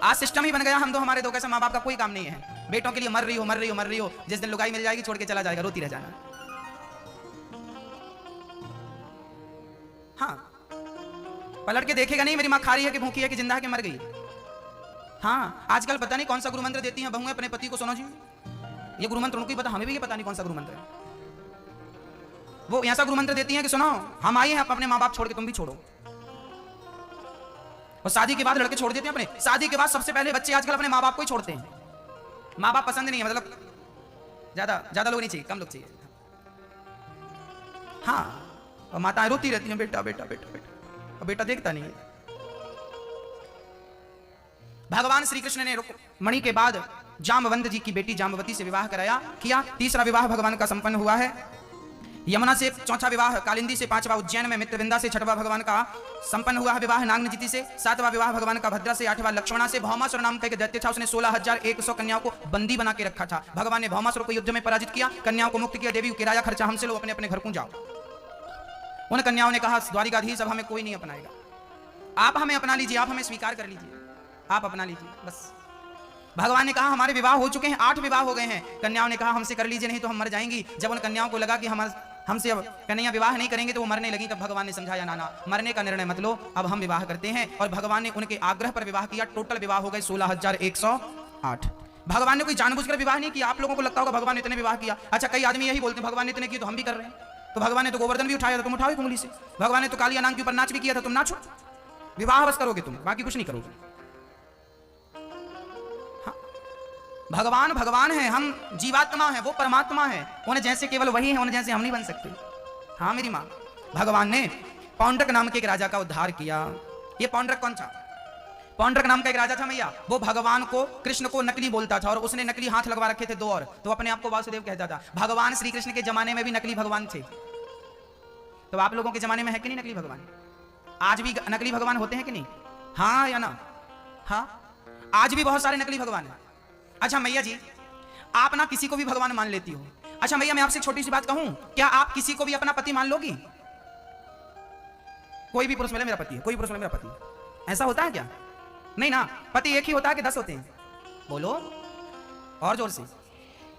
आज सिस्टम ही बन गया हम दो हमारे दो, कैसे माँ बाप का कोई काम नहीं है। बेटों के लिए मर रही हो, मर रही हो, मर रही हो, जिस दिन लुगाई मिल जाएगी छोड़ के चला जाएगा, रोती रह जाना। हाँ, पलट के देखेगा नहीं मेरी माँ खा रही है कि भूखी है कि जिंदा है कि मर गई। हाँ, आजकल पता नहीं कौन सा गुरु मंत्र देती हैं बहुएं अपने पति को, सुनो जी ये गुरु मंत्र उनको ही पता, हमें भी ये पता नहीं कौन सा गुरु मंत्र है। वो ऐसा गुरु मंत्र देती हैं कि सुनो हम आए हैं अपने माँ बाप छोड़ के, तुम भी छोड़ो। और शादी के बाद लड़के छोड़ देते हैं अपने, शादी के बाद सबसे पहले बच्चे आजकल अपने माँ बाप को ही छोड़ते हैं। माँ बाप पसंद नहीं है, मतलब ज्यादा लोग नहीं चाहिए, कम लोग चाहिए। हाँ, और माताएं रोती रहती हैं बेटा बेटा बेटा बेटा, और बेटा देखता नहीं है। भगवान श्री कृष्ण ने रुक्मणी के बाद जाम्बवंत जी की बेटी जाम्बवती से विवाह कराया किया। तीसरा विवाह भगवान का संपन्न हुआ है यमुना से, चौथा विवाह कालिंदी से, पांचवा उज्जैन में मित्रविंदा से, छठवां भगवान का संपन्न हुआ है विवाह नागनजिति से, सातवां विवाह भगवान का भद्रा से, आठवां लक्ष्मणा से। भौमासुर नाम का एक दैत्य था, उसने 16,100 कन्याओं को बंदी बना के रखा था। भगवान ने भौमासुर को युद्ध में पराजित किया, कन्याओं को मुक्त किया। देवी किराया खर्चा हमसे लो, अपने अपने घर को जाओ। उन कन्याओं ने कहा द्वारिकाधीश अब हमें कोई नहीं अपनाएगा, आप हमें अपना लीजिए, आप हमें स्वीकार कर लीजिए, आप अपना लीजिए बस। भगवान ने कहा हमारे विवाह हो चुके हैं, 8 विवाह हो गए हैं। कन्याओं ने कहा हमसे कर लीजिए नहीं तो हम मर जाएंगी। जब उन कन्याओं को लगा कि हमसे अब कन्या विवाह नहीं करेंगे तो वो मरने लगी, तब भगवान ने समझाया नाना मरने का निर्णय मत लो, अब हम विवाह करते हैं। और भगवान ने उनके आग्रह पर विवाह किया। टोटल विवाह हो गए 16,108। भगवान ने कोई जानबूझकर विवाह नहीं किया। आप लोगों को लगता होगा भगवान ने इतने विवाह किया, अच्छा कई आदमी यही बोलते हैं भगवान ने इतने किए तो हम भी कर रहे हैं। तो भगवान ने तो गोवर्धन भी उठाया था, तुम उठाओ उंगली से। भगवान ने तो कालिया नाग के ऊपर नाच भी किया था, तुम नाचो। विवाह बस करोगे तुम, बाकी कुछ नहीं करोगे। भगवान भगवान है, हम जीवात्मा है, वो परमात्मा है। उन्हें जैसे केवल वही है, उन्हें जैसे हम नहीं बन सकते। हाँ मेरी माँ, भगवान ने पौंड्रक नाम के एक राजा का उद्धार किया। ये पौंड्रक कौन था? पौंड्रक नाम का एक राजा था मैया, वो भगवान को, कृष्ण को नकली बोलता था और उसने नकली हाथ लगवा रखे थे 2 और, तो अपने आप को वासुदेव कहता था। भगवान श्री कृष्ण के जमाने में भी नकली भगवान थे, तो आप लोगों के जमाने में है कि नहीं नकली भगवान? आज भी नकली भगवान होते हैं कि नहीं? हाँ या ना? हाँ, आज भी बहुत सारे नकली भगवान हैं। अच्छा मैया जी, आप ना किसी को भी भगवान मान लेती हो। अच्छा मैया, मैं आपसे छोटी सी बात कहूं, क्या आप किसी को भी अपना पति मान लोगी? कोई भी पुरुष मिले मेरा पति है, कोई पुरुष मिले मेरा पति है, ऐसा होता है क्या? नहीं ना। पति एक ही होता है कि 10 होते हैं? बोलो और जोर से।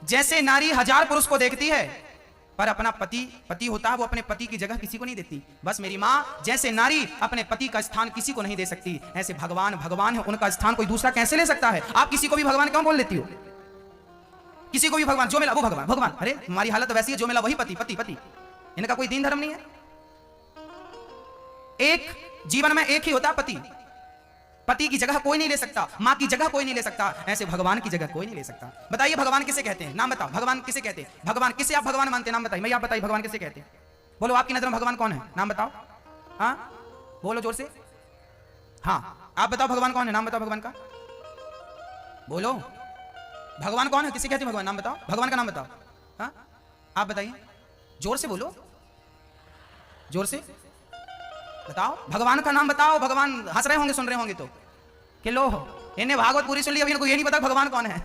जैसे नारी 1000 पुरुष को देखती है, पर अपना पति होता है, वो अपने पति की जगह किसी को नहीं देती। बस मेरी माँ, जैसे नारी अपने पति का स्थान किसी को नहीं दे सकती, ऐसे भगवान भगवान है, उनका स्थान कोई दूसरा कैसे ले सकता है? आप किसी को भी भगवान क्यों बोल लेती हो? किसी को भी भगवान, जो मिला वो भगवान भगवान। अरे तुम्हारी हालत वैसी है, जो मिला वही पति पति पति। इनका कोई दीन धर्म नहीं है। एक जीवन में एक ही होता पति, पति की जगह कोई नहीं ले सकता, माँ की जगह कोई नहीं ले सकता, ऐसे भगवान की जगह कोई नहीं ले सकता। बताइए भगवान किसे कहते हैं? नाम बताओ, भगवान किसे कहते हैं? भगवान किसे आप भगवान मानते हैं? नाम बताइए। मैं आप बताइए भगवान किसे कहते हैं? बोलो आपकी नजर में भगवान कौन है? नाम बताओ। हाँ बोलो जोर से। हाँ आप बताओ भगवान कौन है? नाम बताओ भगवान का। बोलो भगवान कौन है? किसे कहते हैं भगवान? नाम बताओ, भगवान का नाम बताओ। हाँ आप बताइए, जोर से बोलो, जोर से बताओ, भगवान का नाम बताओ। भगवान हंस रहे होंगे, सुन रहे होंगे तो कि लो इन्हें भागवत पूरी सुन ली, अभी इनको ये नहीं पता भगवान कौन है।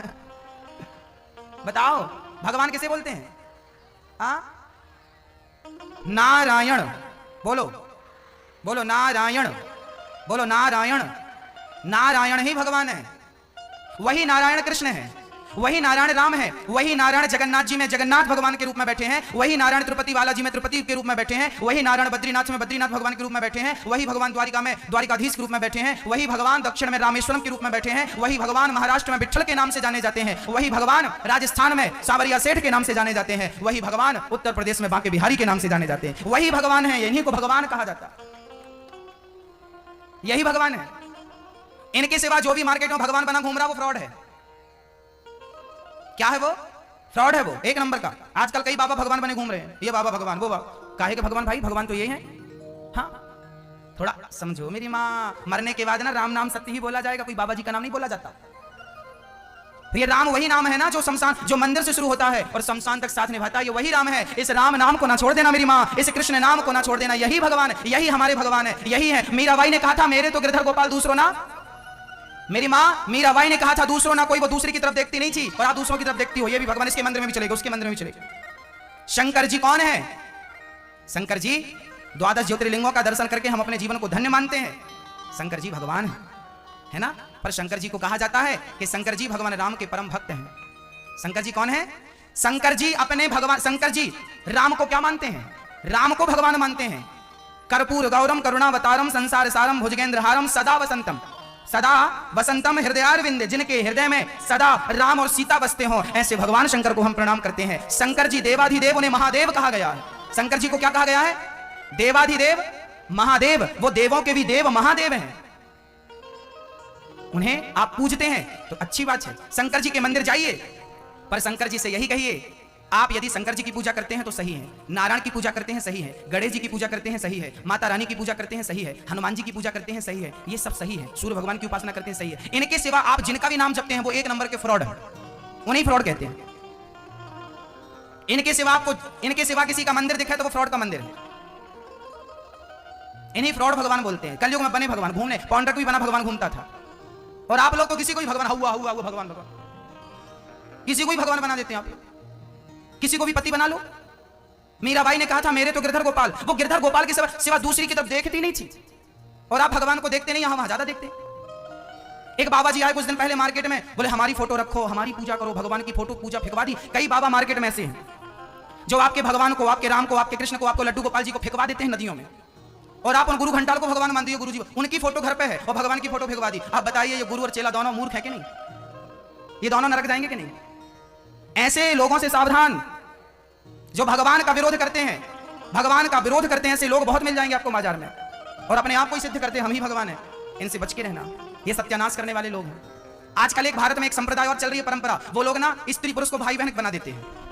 बताओ भगवान किसे बोलते हैं? नारायण। बोलो बोलो नारायण, बोलो नारायण। नारायण ही भगवान है, वही नारायण कृष्ण है, वही नारायण राम है, वही नारायण जगन्नाथ जी में जगन्नाथ भगवान के रूप में बैठे हैं, वही नारायण तिरुपति बालाजी में तिरुपति के रूप में बैठे हैं, वही नारायण बद्रीनाथ में बद्रीनाथ भगवान के रूप में बैठे हैं, वही भगवान द्वारिका में द्वारिकाधीश के रूप में बैठे हैं, वही भगवान दक्षिण में रामेश्वरम के रूप में बैठे हैं, वही भगवान महाराष्ट्र में विट्ठल के नाम से जाने जाते हैं, वही भगवान राजस्थान में सांवरिया सेठ के नाम से जाने जाते हैं, वही भगवान उत्तर प्रदेश में बांके बिहारी के नाम से जाने जाते हैं। वही भगवान है, इन्हीं को भगवान कहा जाता है, यही भगवान है। इनके सिवा जो भी मार्केट में भगवान बना घूम रहा वो फ्रॉड है। क्या है वो? फ्रॉड है वो, एक नंबर का। आजकल कई बाबा भगवान बने घूम रहे हैं, ये बाबा भगवान वो बाबा। काहे के भगवान भाई? भगवान तो ये है। हाँ थोड़ा समझो मेरी माँ, मरने के बाद ना राम नाम सत्य ही बोला जाएगा, कोई बाबा जी का नाम नहीं बोला जाता। तो ये राम वही नाम है ना जो शमशान, जो मंदिर से शुरू होता है और शमशान तक साथ निभाता है, ये वही राम है। इस राम नाम को ना छोड़ देना मेरी माँ, इस कृष्ण नाम को ना छोड़ देना। यही भगवान है, यही हमारे भगवान है, यही है। मीराबाई ने कहा था मेरे तो गिरधर गोपाल दूसरों ना। मेरी माँ मीराबाई ने कहा था दूसरों ना कोई, वो दूसरी की तरफ देखती नहीं थी और आप दूसरों की तरफ देखती हो। ये भी भगवान, इसके मंदिर में भी चलेगा, उसके मंदिर में भी चलेगा। शंकर जी कौन है? शंकर जी 12 ज्योतिर्लिंगों का दर्शन करके हम अपने जीवन को धन्य मानते हैं। शंकर जी भगवान है ना, पर शंकर जी को कहा जाता है कि शंकर जी भगवान राम के परम भक्त हैं। शंकर जी कौन है? शंकर जी अपने भगवान, शंकर जी राम को क्या मानते हैं? राम को भगवान मानते हैं। कर्पूर गौरम करुणावतारम संसार सारम भुजगेंद्रहारम सदा वसंतम, सदा वसंतम हृदयारविंद, जिनके हृदय में सदा राम और सीता बसते हो, ऐसे भगवान शंकर को हम प्रणाम करते हैं। शंकर जी देवाधिदेव, उन्हें महादेव कहा गया है। शंकर जी को क्या कहा गया है? देवाधिदेव महादेव। वो देवों के भी देव महादेव हैं, उन्हें आप पूजते हैं तो अच्छी बात है। शंकर जी के मंदिर जाइए, पर शंकर जी से यही कहिए आप यदि शंकर जी की पूजा करते हैं तो सही है, नारायण की पूजा करते हैं सही है, गणेश जी की पूजा करते हैं सही है, माता रानी की पूजा करते हैं सही है, हनुमान जी की पूजा करते हैं सही है, ये सब सही है। सूर्य भगवान की उपासना करते हैं सही है। इनके सिवा आप जिनका भी नाम जपते हैं वो एक नंबर के फ्रॉड है, उन्हें फ्रॉड कहते हैं। इनके सिवा आपको, इनके सिवा किसी का मंदिर दिखा तो वो फ्रॉड का मंदिर है, इन्हीं फ्रॉड भगवान बोलते हैं। कलयुग में बने भगवान घूमने, पौंड्रक भी बना भगवान घूमता था, और आप लोग तो किसी को भी भगवान हुआ हुआ भगवान भगवान, किसी को भी भगवान बना देते हैं आप, किसी को भी पति बना लो। मीराबाई ने कहा था मेरे तो गिरधर गोपाल, वो गिरधर गोपाल की सिवा दूसरी की तरफ देखती नहीं थी, और आप भगवान को देखते नहीं, यहां वहां ज्यादा देखते। एक बाबा जी आए कुछ दिन पहले मार्केट में, बोले हमारी फोटो रखो, हमारी पूजा करो। भगवान की फोटो पूजा फेंकवा दी। कई बाबा मार्केट में ऐसे हैं जो आपके भगवान को, आपके राम को, आपके कृष्ण को, आपको लड्डू गोपाल जी को फेंकवा देते हैं नदियों में, और आप उन गुरु घंटाल को भगवान मानते हो। गुरु जी उनकी फोटो घर पे है और भगवान की फोटो फेंकवा दी। आप बताइए ये गुरु और चेला दोनों मूर्ख है कि नहीं? ये दोनों नरक जाएंगे कि नहीं? ऐसे लोगों से सावधान जो भगवान का विरोध करते हैं, भगवान का विरोध करते हैं, ऐसे लोग बहुत मिल जाएंगे आपको बाजार में, और अपने आप को ही सिद्ध करते हैं हम ही भगवान हैं। इनसे बच के रहना, ये सत्यानाश करने वाले लोग हैं। आजकल एक भारत में एक संप्रदाय और चल रही है परंपरा, वो लोग ना स्त्री पुरुष को भाई बहन बना देते हैं।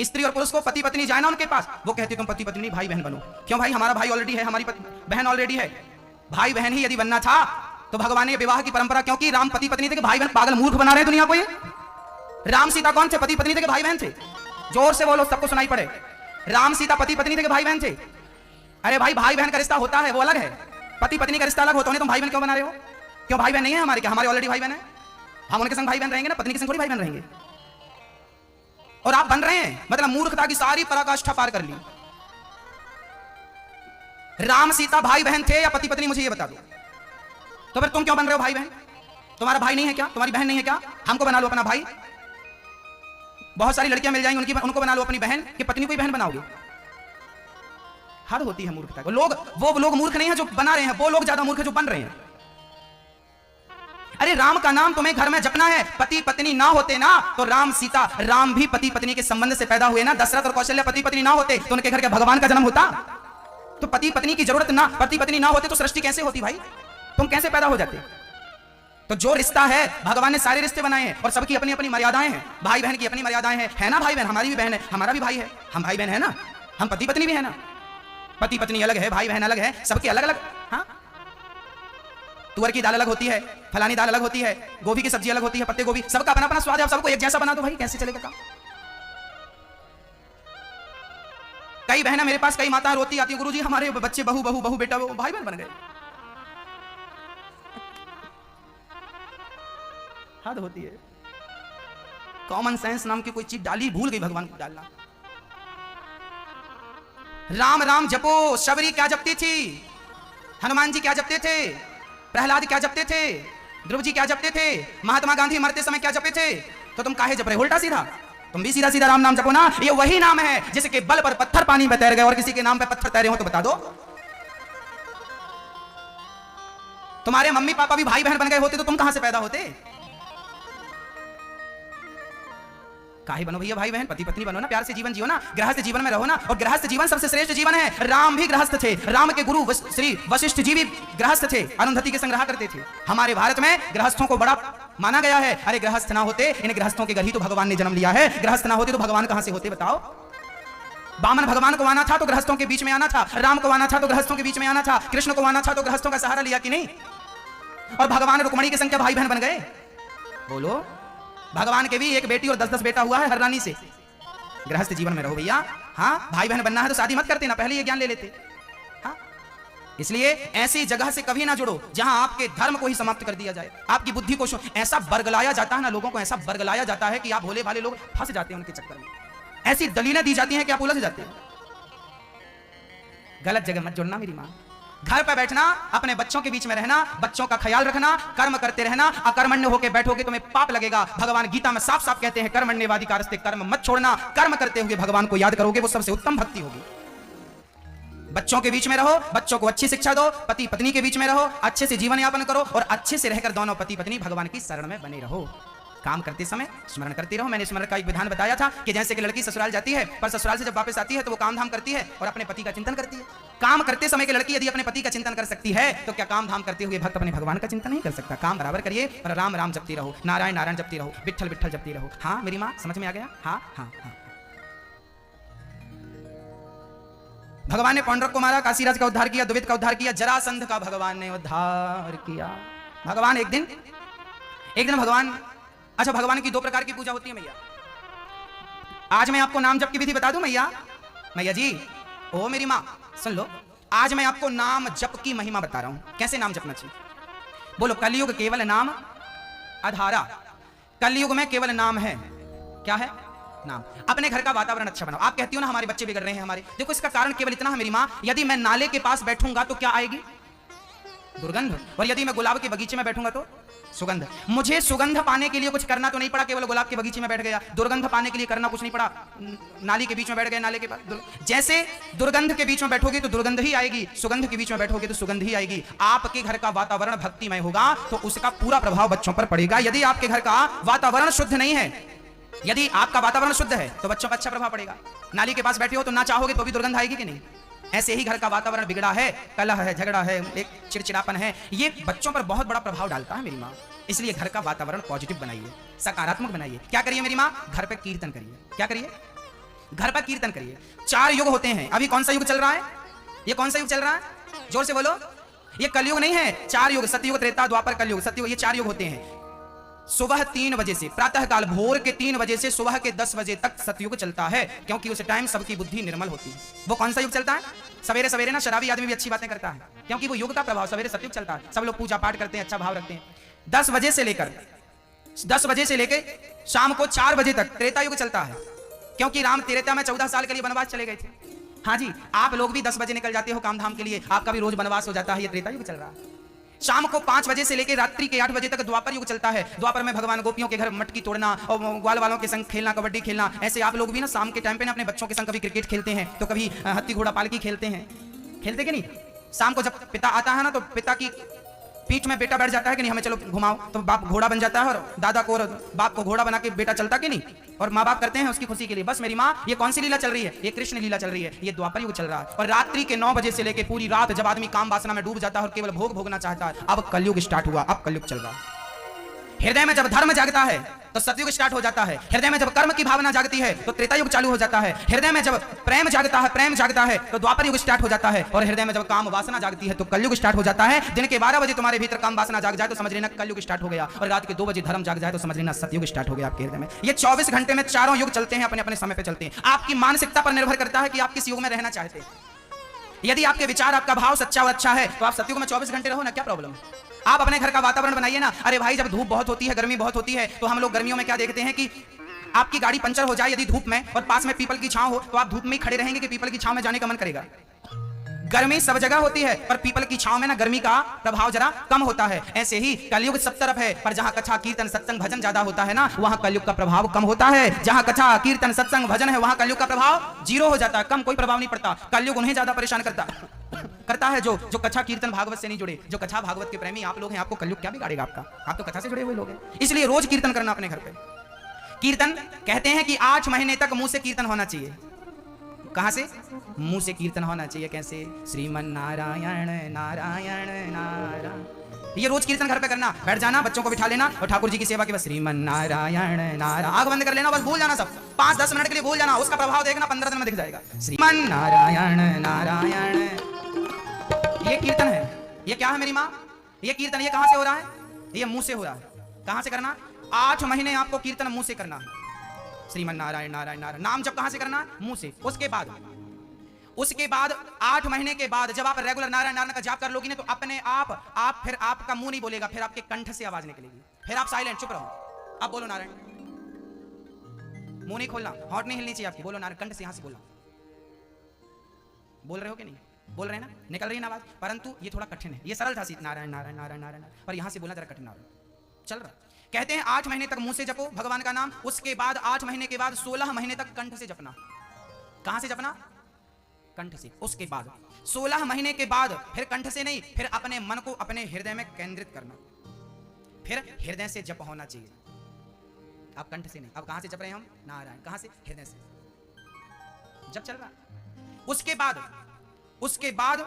स्त्री और पुरुष को पति पत्नी जाए ना उनके पास, वो कहते तुम पति पत्नी भाई बहन बनो। क्यों भाई? हमारा भाई ऑलरेडी है, हमारी बहन ऑलरेडी है। भाई बहन ही यदि बनना था तो भगवान ने विवाह की परंपरा क्यों की? राम पति पत्नी थे कि भाई बहन? पागल मूर्ख बना रहे दुनिया को ये। राम सीता कौन थे? पति पत्नी थे कि भाई बहन थे? जोर से बोलो, सबको सुनाई पड़े। राम सीता पति पत्नी थे कि भाई बहन थे? अरे भाई भाई बहन का रिश्ता होता है, वो अलग है, पति पत्नी का रिश्ता अलग होता है। तुम भाई बहन क्यों बना रहे हो? क्यों भाई बहन नहीं है हमारे? क्या हमारे ऑलरेडी भाई बहन है? हम उनके संग भाई बहन रहेंगे ना, पत्नी के संग थोड़ी भाई बहन रहेंगे। और आप बन रहे हैं, मतलब मूर्खता की सारी पराकाष्ठा पार कर ली। राम सीता भाई बहन थे या पति पत्नी? मुझे ये बता दो। तो फिर तुम क्यों बन रहे हो भाई बहन? तुम्हारा भाई नहीं है क्या? तुम्हारी बहन नहीं है क्या? हमको बना लो अपना भाई। बहुत सारी लड़कियां मिल जाएंगी, उनको बना लो अपनी बहन, कि पत्नी को ही बहन बनाओगे। हद होती है मूर्खता को। लोग, वो लोग मूर्ख नहीं है जो बना रहे हैं, वो लोग ज्यादा मूर्ख है जो बन रहे हैं। अरे राम का नाम तुम्हें घर में जपना है। पति पत्नी ना होते ना तो राम सीता, राम भी पति पत्नी के संबंध से पैदा हुए ना। दशरथ और कौशल्या पति पत्नी ना होते तो उनके घर के भगवान का जन्म होता? तो पति पत्नी की जरूरत ना, पति पत्नी ना होते तो सृष्टि कैसे होती भाई? तुम कैसे पैदा हो जाते? तो जो रिश्ता है, भगवान ने सारे रिश्ते बनाए हैं और सबकी अपनी अपनी मर्यादाएं हैं। भाई बहन की अपनी मर्यादाएं हैं, है ना भाई बहन? हमारी भी बहन है, हमारा भी भाई है, हम भाई बहन है ना, हम पति पत्नी भी है ना। पति पत्नी अलग है, भाई बहन अलग है, सबके अलग अलग। हाँ, तुअर की दाल अलग होती है, फलानी दाल अलग होती है, गोभी की सब्जी अलग होती है, पत्ते गोभी, सबका अपना अपना स्वाद है। सबको एक जैसा बना दो भाई, कैसे चलेगा काम? कई बहनें मेरे पास, कई माता रोती आती है, गुरुजी हमारे बच्चे बहू बहू बहू बेटा वो भाई बहन बन गए। हद होती है। कॉमन सेंस नाम की कोई चीज डाली, भूल गई भगवान को डालना। राम राम जपो। शबरी क्या जपती थी? हनुमान जी क्या जपते थे? प्रहलाद क्या जपते थे? ध्रुव जी क्या जपते थे? महात्मा गांधी मरते समय क्या जपते थे? तो तुम काहे जप रहे? उल्टा सीधा। तुम भी सीधा सीधा राम नाम जपो ना। ये वही नाम है जिसके बल पर पत्थर पानी में तैर गए, और किसी के नाम पे पत्थर तैरे हो तो बता दो। तुम्हारे मम्मी पापा भी भाई बहन बन गए होते तो तुम कहां से पैदा होते? काहे बनो भैया भाई बहन, पति पत्नी बनो ना, प्यार से जीवन जियो ना, गृहस्थ जीवन में रहो ना। और गृहस्थ जीवन सबसे श्रेष्ठ जीवन है। राम भी गृहस्थ थे, राम के गुरु श्री वशिष्ठ जी भी गृहस्थ थे, अरुंधति के संग्रह करते थे। हमारे भारत में गृहस्थों को बड़ा माना गया है। अरे गृहस्थ ना होते, इन गृहस्थों के घर ही तो भगवान ने जन्म लिया है। गृहस्थ ना होते तो भगवान कहां से होते बताओ? बामन भगवान को आना था तो गृहस्थों के बीच में आना था, राम को आना था तो गृहस्थों के बीच में आना था, कृष्ण को आना था तो गृहस्थों का सहारा लिया कि नहीं? और भगवान रुक्मणी के संग भाई बहन बन गए? बोलो। भगवान के भी एक बेटी और 10-10 बेटा हुआ है हर रानी से। गृहस्थ जीवन में रहो भैया। हाँ, भाई बहन बनना है तो शादी मत करते ना, पहले ये ज्ञान ले लेते। हाँ, इसलिए ऐसी जगह से कभी ना जुड़ो जहां आपके धर्म को ही समाप्त कर दिया जाए, आपकी बुद्धि को ऐसा बरगलाया जाता है ना, लोगों को ऐसा बरगलाया जाता है कि आप भोले भाले लोग फंस जाते हैं उनके चक्कर में। ऐसी दलीलें दी जाती हैं कि आप उलझ जाते हैं। गलत जगह मत जुड़ना मेरी मां। घर पर बैठना, अपने बच्चों के बीच में रहना, बच्चों का ख्याल रखना, कर्म करते रहना। अकर्मण्य होकर बैठोगे तुम्हें पाप लगेगा। भगवान गीता में साफ साफ कहते हैं, कर्मण्येवाधिकारस्ते, कर्म मत छोड़ना। कर्म करते हुए भगवान को याद करोगे, वो सबसे उत्तम भक्ति होगी। बच्चों के बीच में रहो, बच्चों को अच्छी शिक्षा दो, पति पत्नी के बीच में रहो, अच्छे से जीवन यापन करो, और अच्छे से रहकर दोनों पति पत्नी भगवान की शरण में बने रहो। काम करते समय स्मरण करते रहो। मैंने स्मरण का एक विधान बताया था कि जैसे कि लड़की ससुराल जाती है, पर ससुराल से जब वापस आती है तो वो काम धाम करती है और अपने पति का चिंतन करती है। काम करते समय की लड़की यदि अपने पति का चिंतन कर सकती है तो क्या काम धाम करते हुए भक्त अपने भगवान का चिंतन नहीं कर सकता? काम बराबर करिए, पर राम राम जपती रहो, नारायण नारायण जपती रहो, विठ्ठल विठ्ठल जपती रहो। हाँ मेरी माँ, समझ में आ गया? हाँ हाँ हाँ। भगवान ने पौंड्रक को मारा, काशीराज का उद्धार किया, द्विविद का उद्धार किया, जरासंध का भगवान ने उद्धार किया। भगवान एक दिन भगवान, अच्छा भगवान की 2 प्रकार की पूजा होती है मैया। आज मैं आपको नाम जप की विधि बता दूं मैया। मैया जी, ओ मेरी माँ सुन लो, आज मैं आपको नाम जप की महिमा बता रहा हूं, कैसे नाम जपना चाहिए। बोलो, कलयुग केवल नाम आधारा। कलयुग में केवल नाम है। क्या है? नाम। अपने घर का वातावरण अच्छा बनाओ। आप कहती हो ना हमारे बच्चे बिगड़ रहे हैं हमारे, देखो इसका कारण केवल इतना है मेरी माँ, यदि मैं नाले के पास बैठूंगा तो क्या आएगी? दुर्गंध। और यदि मैं गुलाब के बगीचे में बैठूंगा तो सुगंध। मुझे सुगंध पाने के लिए कुछ करना तो नहीं पड़ा, केवल गुलाब के बगीचे में बैठ गया। दुर्गंध पाने के लिए करना कुछ नहीं पड़ा, नाली के बीच में बैठ गए, नाले के पास। जैसे दुर्गंध के बीच में बैठोगे तो दुर्गंध ही आएगी, सुगंध के बीच में बैठोगे तो सुगंध ही आएगी। आपके घर का वातावरण भक्तिमय होगा तो उसका पूरा प्रभाव बच्चों पर पड़ेगा। यदि आपके घर का वातावरण शुद्ध नहीं है, यदि आपका वातावरण शुद्ध है तो बच्चों पर अच्छा प्रभाव पड़ेगा। नाली के पास बैठे हो तो ना चाहोगे तो भी दुर्गंध आएगी कि नहीं? ऐसे ही घर का वातावरण बिगड़ा है, कलह है, झगड़ा है, एक चिड़चिड़ापन है, ये बच्चों पर बहुत बड़ा प्रभाव डालता है मेरी माँ। इसलिए घर का वातावरण पॉजिटिव बनाइए, सकारात्मक बनाइए। क्या करिए मेरी माँ? घर पर कीर्तन करिए। क्या करिए? घर पर कीर्तन करिए। 4 युग होते हैं। अभी कौन सा युग चल रहा है? ये कौन सा युग चल रहा है? जोर से बोलो। ये कलयुग नहीं है, 4 युग, सतयुग, त्रेता, द्वापर, कलयुग, सतयुग, ये 4 युग होते हैं। सुबह 3 बजे से, प्रातः काल भोर के 3 बजे से सुबह के 10 बजे तक सतयुग चलता है, क्योंकि उस टाइम सबकी बुद्धि निर्मल होती है। वो कौन सा युग चलता है? सवेरे सवेरे ना शराबी आदमी भी अच्छी बातें करता है, क्योंकि वो युग का प्रभाव, सवेरे सतयुग चलता है, सब लोग पूजा पाठ करते हैं, अच्छा भाव रखते हैं। 10 बजे से लेकर शाम को 4 बजे तक त्रेता युग चलता है, क्योंकि राम त्रेता में 14 साल के लिए वनवास चले गए थे। हाँ जी, आप लोग भी 10 बजे निकल जाते हो काम धाम के लिए, आपका भी रोज वनवास हो जाता है, ये त्रेता युग चल रहा है। शाम को 5 बजे से लेकर रात्रि के 8 बजे तक द्वापर युग चलता है। द्वापर में भगवान गोपियों के घर मटकी तोड़ना और ग्वाल वालों के संग खेलना, कबड्डी खेलना। ऐसे आप लोग भी ना शाम के टाइम पे ना अपने बच्चों के संग कभी क्रिकेट खेलते हैं, तो कभी हाथी घोड़ा पालकी खेलते हैं। खेलते कि नहीं? शाम को जब पिता आता है ना तो पिता की पीठ में बेटा बैठ जाता है कि नहीं, हमें चलो घुमाओ, तो बाप घोड़ा बन जाता है और दादा को और बाप को घोड़ा बना के बेटा चलता कि नहीं, और माँ बाप करते हैं उसकी खुशी के लिए। बस मेरी माँ, ये कौन सी लीला चल रही है? ये कृष्ण लीला चल रही है, ये द्वापर युग चल रहा है। और रात्रि के 9 बजे से लेकर पूरी रात जब आदमी काम वासना में डूब जाता है और केवल भोग भोगना चाहता है, अब कलयुग स्टार्ट हुआ, अब कलयुग चल रहा है। हृदय में जब धर्म जागता है तो सतयुग स्टार्ट हो जाता है। हृदय में जब कर्म की भावना जागती है तो त्रेता युग चालू हो जाता है। हृदय में जब प्रेम जागता है तो द्वापर युग स्टार्ट हो जाता है। और हृदय में जब काम वासना जागती है तो कलयुग स्टार्ट हो जाता है। दिन के 12 बजे तुम्हारे भीतर काम वासना जाग जाए तो समझ लेना कलयुग स्टार्ट हो गया, और रात के 2 बजे धर्म जाग जाए तो समझ लेना सतयुग स्टार्ट हो गया आपके हृदय में। ये 24 घंटे में 4 युग चलते हैं, अपने अपने समय पे चलते हैं। आपकी मानसिकता पर निर्भर करता है कि आप किस युग में रहना चाहते हैं। यदि आपके विचार, आपका भाव सच्चा और अच्छा है तो आप सतयुग में 24 घंटे रहो ना, क्या प्रॉब्लम है? आप अपने घर का वातावरण बनाइए ना। अरे भाई, जब धूप बहुत होती है, गर्मी बहुत होती है, तो हम लोग गर्मियों में क्या देखते हैं कि आपकी गाड़ी पंचर हो जाए यदि धूप में और पास में पीपल की छांव हो तो आप धूप में ही खड़े रहेंगे कि पीपल की छांव में जाने का मन करेगा? गर्मी सब जगह होती है पर पीपल की छांव में ना गर्मी का प्रभाव जरा कम होता है। ऐसे ही कलयुग सब तरफ है पर जहां कथा कीर्तन सत्संग भजन ज्यादा होता है ना वहां कलयुग का प्रभाव कम होता है। जहां कथा कीर्तन सत्संग भजन है वहां कलयुग का प्रभाव जीरो हो जाता है, कम कोई प्रभाव नहीं पड़ता। कलयुग उन्हें ज्यादा परेशान करता है जो कथा कीर्तन भागवत से नहीं जुड़े। जो कथा भागवत के प्रेमी आप लोग हैं, आपको कलयुग क्या बिगाड़ेगा आपका? आप तो कथा से जुड़े हुए लोग हैं। इसलिए रोज कीर्तन करना अपने घर पे। कीर्तन कहते हैं कि 8 महीने तक मुंह से कीर्तन होना चाहिए। कहां से? मुंह से कीर्तन होना चाहिए। कैसे? श्रीमन नारायण नारायण नारायण। ये रोज कीर्तन घर पे करना। बैठ जाना, बच्चों को बिठा लेना और ठाकुर जी की सेवा के बस श्रीमन नारायण नारायण, आंख बंद कर लेना, बस भूल जाना सब। 5-10 मिनट के लिए भूल जाना, उसका प्रभाव देखना 15 दिन में दिख जाएगा। श्रीमन नारायण नारायण, ये कीर्तन है। ये क्या है मेरी माँ? ये कीर्तन ये कहां से हो रहा है? ये मुंह से हो रहा है। कहां से करना? 8 महीने आपको कीर्तन मुंह से करना है। श्रीमन नारायण नारायण नारायण नाम जब कहां से करना? मुंह से। उसके बाद 8 महीने के बाद जब आप रेगुलर नारायण नारायण का जाप कर लोगी ना तो अपने आप फिर आपका मुंह नहीं बोलेगा, फिर आपके कंठ से आवाज निकलेगी। फिर आप साइलेंट चुप रहो, अब बोलो नारायण। मुंह नहीं खोलना, हॉट नहीं हिलनी चाहिए आपकी, बोलो नारायण, कंठ से यहां से बोलना। बोल रहे हो कि नहीं? बोल रहे हैं ना? निकल रही है ना आवाज? परंतु ये थोड़ा कठिन है। ये सरल था नारायण नारायण नारायण नारायण, पर यहां से बोलना जरा कठिन नारायण चल रहा। कहते हैं 8 महीने तक मुंह से जपो भगवान का नाम, उसके बाद 8 महीने के बाद 16 महीने तक कंठ से जपना। कहां से जपना? कंठ से। उसके बाद 16 महीने के बाद फिर कंठ से नहीं, फिर अपने मन को अपने हृदय में केंद्रित करना। फिर हृदय से जप होना चाहिए। अब कंठ से नहीं, अब कहां से जप रहे हैं हम? नारायण। कहां से? हृदय से जप चल रहा। उसके बाद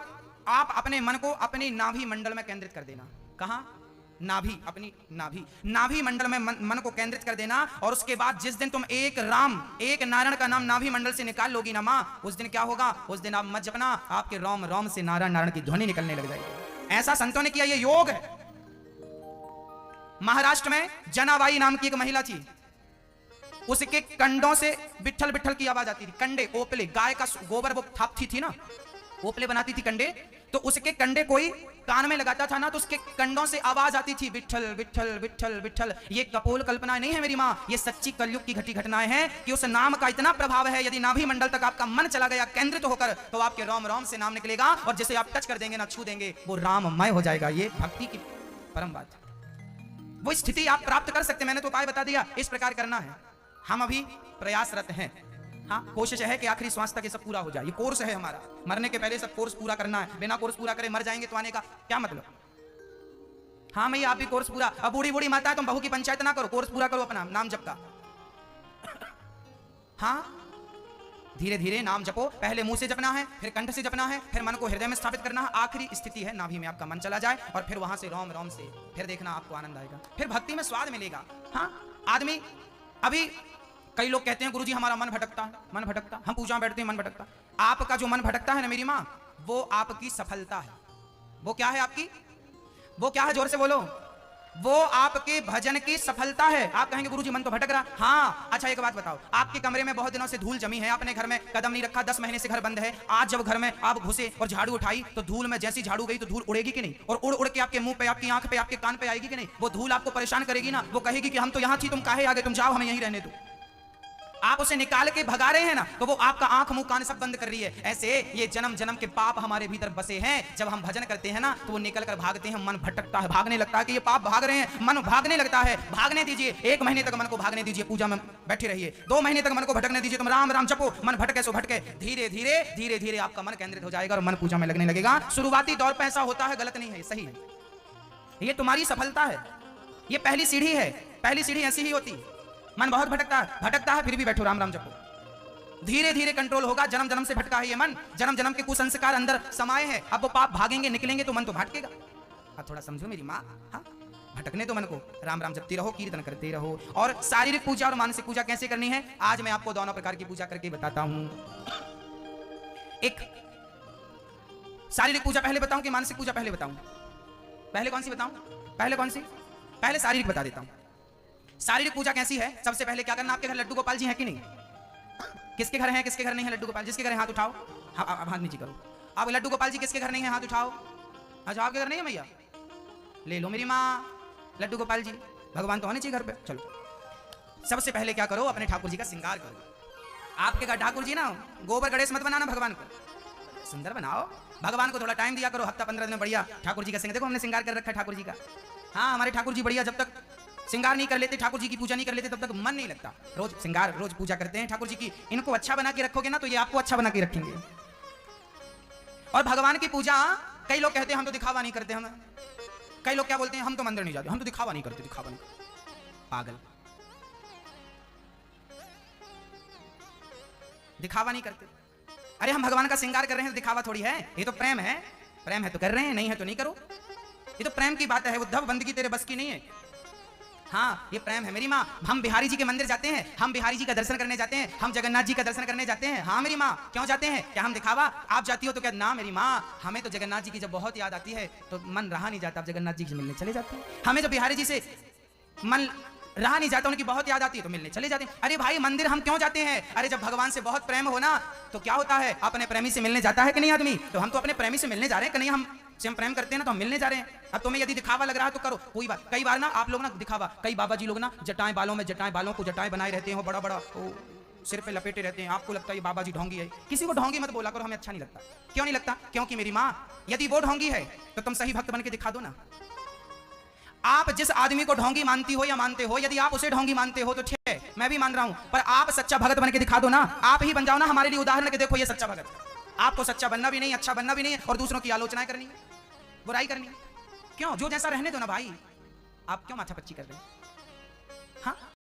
आप अपने मन को अपनी नाभि मंडल में केंद्रित कर देना। कहां? नाभि, अपनी नाभि मंडल में मन को केंद्रित कर देना। और उसके बाद जिस दिन तुम एक नारायण का नाम नाभि मंडल से निकाल लोगी ना मां, उस दिन क्या होगा? उस दिन आप मत जपना, आपके रोम रोम से नारायण नारायण की ध्वनि निकलने लग जाएगी। ऐसा संतों ने किया, ये योग है। महाराष्ट्र में जनाबाई नाम की एक महिला थी, उसके कंडों से बिट्ठल बिट्ठल की आवाज आती थी। कंडे, ओपले, गाय का गोबर वो थापती थी ना, ओपले बनाती थी कंडे, तो उसके कंडे कोई कान में लगाता था ना तो उसके कंडों से आवाज आती थी बिट्ठल बिट्ठल बिट्ठल बिट्ठल। ये कपोल कल्पना नहीं है मेरी माँ, ये सच्ची कलयुग की घटी घटनाएं हैं कि उस नाम का इतना प्रभाव है। यदि नाभि मंडल तक आपका मन चला गया केंद्रित होकर तो आपके रोम रोम से नाम निकलेगा और जिसे आप टच कर देंगे ना, छू देंगे, वो राममय हो जाएगा। ये भक्ति की परम बात, वो स्थिति आप प्राप्त कर सकते। मैंने तो उपाय बता दिया, इस प्रकार करना है। हम अभी प्रयासरत हैं। हाँ, कोशिश है कि आखिरी श्वास तक ये सब पूरा हो जाए। ये कोर्स है हमारा, मरने के पहले सब कोर्स पूरा करना है। बिना कोर्स पूरा करे मर जाएंगे तो आने का क्या मतलब? हाँ मैया, आप भी कोर्स पूरा। अब बूढ़ी बूढ़ी माता है, तुम बहू की पंचायत ना करो, कोर्स पूरा करो अपना नाम जप का। हाँ, धीरे धीरे नाम जपो। पहले मुंह से जपना है, फिर कंठ से जपना है, फिर मन को हृदय में स्थापित करना है। आखिरी स्थिति है नाभि में आपका मन चला जाए और फिर वहां से रोम रोम से फिर देखना आपको आनंद आएगा, फिर भक्ति में स्वाद मिलेगा। हाँ, आदमी अभी कई लोग कहते हैं गुरुजी हमारा मन भटकता है, मन भटकता। हम पूजा में बैठते हैं मन भटकता। आपका जो मन भटकता है ना मेरी माँ, वो आपकी सफलता है। वो क्या है आपकी? वो क्या है? जोर से बोलो। वो आपके भजन की सफलता है। आप कहेंगे गुरुजी मन तो भटक रहा। हाँ, अच्छा एक बात बताओ, आपके कमरे में बहुत दिनों से धूल जमी है, आपने घर में कदम नहीं रखा, 10 महीने से घर बंद है। आज जब घर में आप घुसे और झाड़ू उठाई तो धूल में जैसी झाड़ू गई तो धूल उड़ेगी कि नहीं? और उड़ उड़ के आपके मुंह पे, आपकी आंख पे, आपके कान पे आएगी कि नहीं? वो धूल आपको परेशान करेगी ना। वो कहेगी कि हम तो यहाँ थी, तुम काहे आ गए, तुम जाओ, हमें यहीं रहने दो। आप उसे निकाल के भगा रहे हैं ना, तो वो आपका आंख मुंह कान सब बंद कर रही है। ऐसे ये जन्म जन्म के पाप हमारे भीतर बसे हैं। जब हम भजन करते हैं ना तो वो निकल कर भागते हैं, मन भटकता है, भागने लगता है कि ये पाप भाग रहे हैं, मन भागने लगता है। भागने दीजिए, 1 महीने तक मन को भागने दीजिए, पूजा में बैठे रहिए। 2 महीने तक मन को भटकने दीजिए, तुम राम राम जपो, मन भटके सो भटके। धीरे धीरे धीरे धीरे आपका मन केंद्रित हो जाएगा और मन पूजा में लगने लगेगा। शुरुआती दौर पर ऐसा होता है, गलत नहीं है, सही है। ये तुम्हारी सफलता है, ये पहली सीढ़ी है। पहली सीढ़ी ऐसी ही होती। मन बहुत भटकता है, फिर भी बैठो, राम राम जपो। धीरे धीरे कंट्रोल होगा। जन्म जन्म से भटका है ये मन, जन्म जन्म के कुसंस्कार अंदर समाये हैं। अब वो पाप भागेंगे, निकलेंगे तो मन तो भटकेगा। अब थोड़ा समझो मेरी माँ। हाँ, भटकने तो मन को, राम राम जपते रहो, कीर्तन करते रहो। और शारीरिक पूजा और मानसिक पूजा कैसे करनी है, आज मैं आपको दोनों प्रकार की पूजा करके बताता हूं। एक शारीरिक पूजा पहले बताऊं कि मानसिक पूजा पहले बताऊं? पहले कौन सी बताऊं? पहले कौन सी? पहले शारीरिक बता देता हूं। शारीरिक पूजा कैसी है? सबसे पहले क्या करना, आपके घर लड्डू गोपाल जी हैं कि नहीं? किसके घर हैं, किसके घर नहीं है लड्डू गोपाल? जिसके घर है हाथ उठाओ। हाँ, हाथ नीचे करो। अब लड्डू गोपाल जी किसके घर नहीं है, हाथ उठाओ। अच्छा, आपके घर नहीं है भैया? ले लो मेरी माँ, लड्डू गोपाल जी। भगवान तो होने चाहिए घर पे। चलो, सबसे पहले क्या करो, अपने ठाकुर जी का श्रृंगार करो। आपके घर ठाकुर जी ना गोबर गणेश मत बनाना, भगवान को सुंदर बनाओ। भगवान को थोड़ा टाइम दिया करो, हफ्ता 15 दिन में बढ़िया ठाकुर जी का श्रृंगार। देखो हमने श्रृंगार कर रखा है ठाकुर जी का। हाँ, हमारे ठाकुर जी बढ़िया, जब तक श्रृंगार नहीं कर लेते, ठाकुर जी की पूजा नहीं कर लेते, तब तक मन नहीं लगता। रोज श्रृंगार, रोज पूजा करते हैं ठाकुर जी की। इनको अच्छा बना के रखोगे ना तो ये आपको अच्छा बना के रखेंगे। और भगवान की पूजा, कई लोग कहते हैं हम तो दिखावा नहीं करते। हम कई लोग क्या बोलते हैं, हम तो मंदिर नहीं जाते, हम तो दिखावा नहीं करते, दिखावा नहीं करते। पागल, दिखावा नहीं करते। अरे हम भगवान का श्रृंगार कर रहे हैं, दिखावा थोड़ी है। ये तो प्रेम है, प्रेम है तो कर रहे हैं, नहीं है तो नहीं करो। ये तो प्रेम की बात है। उद्धव, बंदगी तेरे बस की नहीं है। हाँ, ये प्रेम है मेरी माँ। हम बिहारी जी के मंदिर जाते हैं, हम बिहारी जी का दर्शन करने जाते हैं, हम जगन्नाथ जी का दर्शन करने जाते हैं। हाँ मेरी माँ, क्यों जाते हैं? क्या हम दिखावा? आप जाती हो तो क्या? ना मेरी माँ, हमें तो जगन्नाथ जी की जब बहुत याद आती है तो मन रहा नहीं जाता, आप जगन्नाथ जी से मिलने चले जाते हैं। हमें जब बिहारी जी से मन रहा नहीं जाता, उनकी बहुत याद आती है तो मिलने चले जाते हैं। अरे भाई, मंदिर हम क्यों जाते हैं? अरे जब भगवान से बहुत प्रेम हो ना तो क्या होता है, अपने प्रेमी से मिलने जाता है कि नहीं आदमी? तो हम तो अपने प्रेमी से मिलने जा रहे हैं कि नहीं? हम से हम प्रेम करते हैं ना तो हम मिलने जा रहे हैं। अब तुम्हें यदि दिखावा लग रहा है तो करो, कोई बात। कई बार ना आप लोग ना दिखावा, कई बाबा जी लोग ना जटाएं बालों में, जटाएं बालों को जटाएं बनाए रहते हैं, बड़ा बड़ा सिर पे लपेटे रहते हैं। आपको लगता है ये बाबा जी ढोंगी है। किसी को ढोंगी मत बोला करो, हमें अच्छा नहीं लगता। क्यों नहीं लगता? क्योंकि मेरी माँ, यदि वो ढोंगी है तो तुम सही भक्त बन के दिखा दो ना। आप जिस आदमी को ढोंगी मानती हो या मानते हो, यदि आप उसे ढोंगी मानते हो तो ठीक है, मैं भी मान रहा हूं, पर आप सच्चा भगत बन के दिखा दो ना। आप ही बन जाओ ना हमारे लिए उदाहरण के, देखो ये सच्चा भगत। आपको सच्चा बनना भी नहीं, अच्छा बनना भी नहीं, और दूसरों की आलोचनाएं करनी, बुराई करनी। क्यों? जो जैसा रहने दो ना भाई, आप क्यों माथापच्ची कर रहे हैं? हाँ,